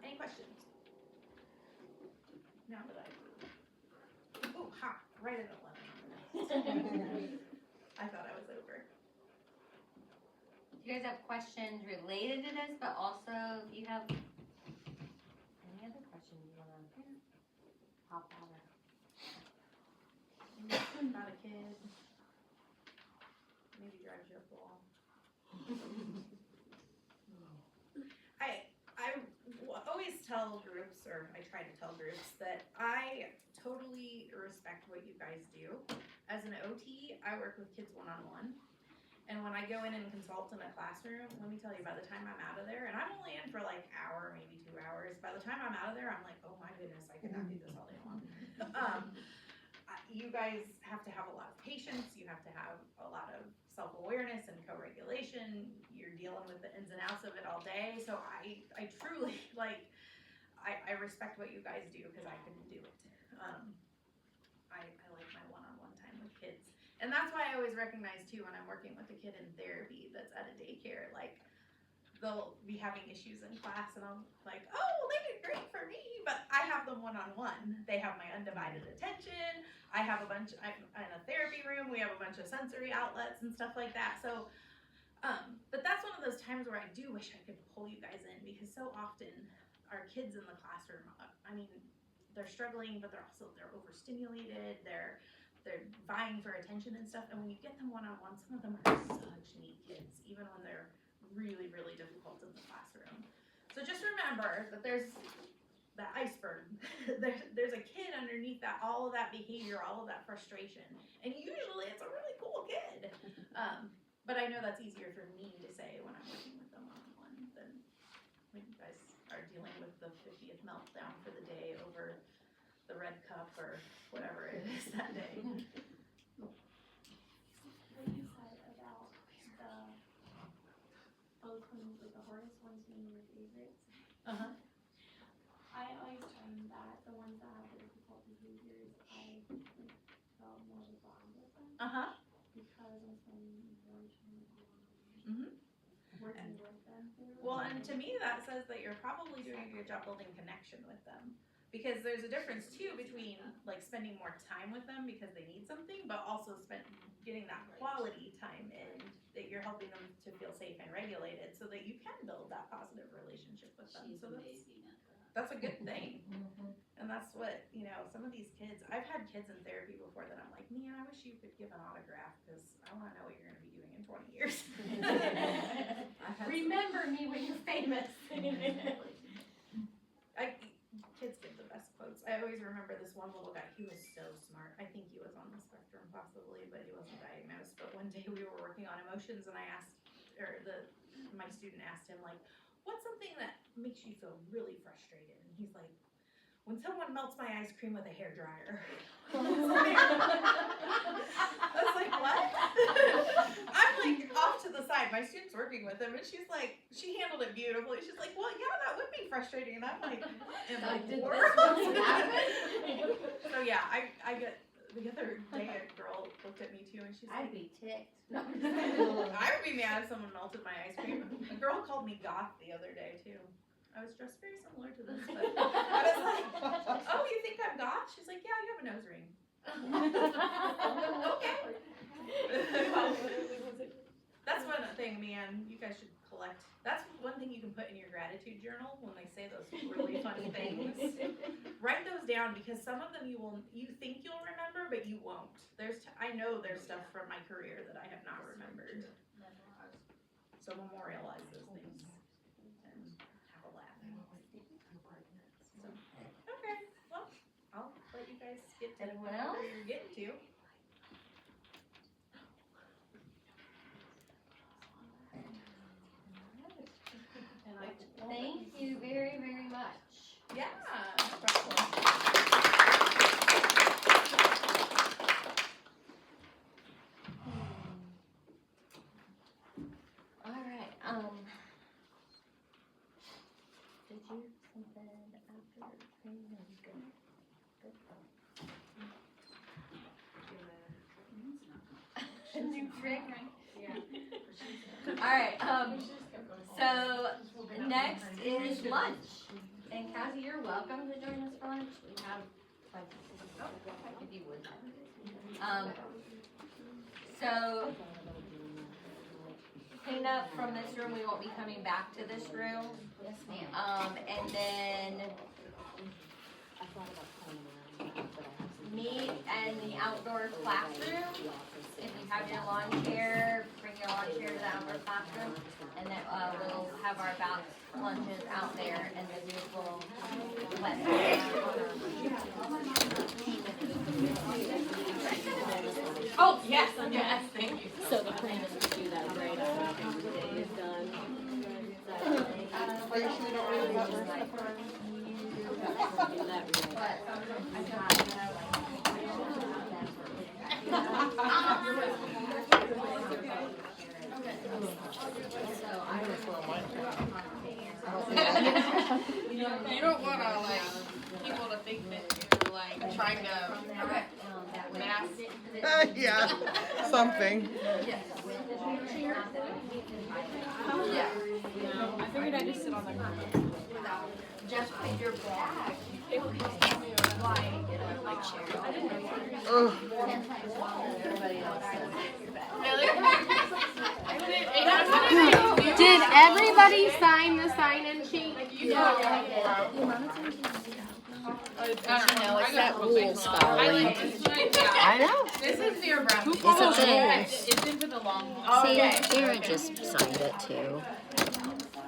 any questions? Now that oh, ha, right at 11. I thought I was over. Do you guys have questions related to this, but also if you have any other questions you wanna pop out of? About a kid. Maybe drives you up the wall. Always tell groups, or I try to tell groups, that I totally respect what you guys do. As an OT, I work with kids one-on-one. And when I go in and consult in a classroom, let me tell you, by the time I'm out of there, and I'm only in for like an hour, maybe 2 hours, by the time I'm out of there, I'm like, oh my goodness, I could not do this all day long. You guys have to have a lot of patience, you have to have a lot of self-awareness and co-regulation, you're dealing with the ins and outs of it all day, so I truly, like, I respect what you guys do, because I couldn't do it. I like my one-on-one time with kids. And that's why I always recognize too when I'm working with a kid in therapy that's at a daycare, like they'll be having issues in class and I'm like, oh, well, they did great for me, but I have them one-on-one. They have my undivided attention. I'm in a therapy room, we have a bunch of sensory outlets and stuff like that. So, but that's one of those times where I do wish I could pull you guys in, because so often our kids in the classroom, I mean, they're struggling, but they're overstimulated, they're vying for attention and stuff, and when you get them one-on-one, some of them are such neat kids, even when they're really, really difficult in the classroom. So just remember that there's that iceberg. there's a kid underneath that, all of that behavior, all of that frustration, and usually it's a really cool kid. But I know that's easier for me to say when I'm working with them one-on-one than when you guys are dealing with the 50th meltdown for the day over the red cup or whatever it is that day. What you said about both ones, like the hardest ones being your favorites. Uh-huh. I always find that the ones that have the difficult behaviors, I felt more of a bond with them Uh-huh. because I'm spending more time Mhm. working with them. Well, and to me that says that you're probably doing a good job building connection with them. Because there's a difference too between like spending more time with them because they need something, but also getting that quality time in that you're helping them to feel safe and regulated so that you can build that positive relationship with them. She's So amazing at that. that's a good thing. And that's what, some of these kids, I've had kids in therapy before that I'm like, man, I wish you could give an autograph because I want to know what you're going to be doing in 20 years. Remember me when you're famous. Kids give the best quotes. I always remember this one little guy. He was so smart. I think he was on the spectrum possibly, but he wasn't diagnosed. But one day we were working on emotions and my student asked him like, what's something that makes you feel really frustrated? And he's like, when someone melts my ice cream with a hairdryer. I was like, what? I'm like off to the side. My student's working with him and she's like, she handled it beautifully. She's like, well, yeah, that would be frustrating. And I'm like, in the world? So yeah, I get, the other day a girl looked at me too and she's I'd like, be ticked. I would be mad if someone melted my ice cream. A girl called me goth the other day too. I was dressed very similar to this, but I was like, oh, you think I'm goth? She's like, yeah, you have a nose ring. Okay. That's one thing, man, you guys should collect. That's one thing you can put in your gratitude journal when they say those really funny things. Write those down because some of them you think you'll remember, but you won't. I know there's stuff from my career that I have not remembered. So memorialize those things and have a laugh. So, okay, well, I'll let you guys get to Anyone whatever else? you're getting to. something after training? Good. A new trick? Alright, so next is lunch. And Cassie, you're welcome to join us for lunch. We have plenty, if you would. So clean up from this room. We won't be coming back to this room. Yes, ma'am. And then meet in the outdoor classroom. If you have your lawn chair, bring your lawn chair to the outdoor classroom, and then we'll have our box lunches out there, and then we will let Oh, yes, yes, thank you. So the plan is to do that right after the day is done. Are you sure you don't really want this stuff Do that right. You don't wanna like people to think that you're like trying to mask. Yeah, something. Yeah. I figured I'd just sit on the ground. Just with your bag. Ugh. Did everybody sign the sign-in sheet? I don't know, it's that rules following. I know. This is your breath. Who follows okay. rules? It's in for the long. See, Karen just signed it too.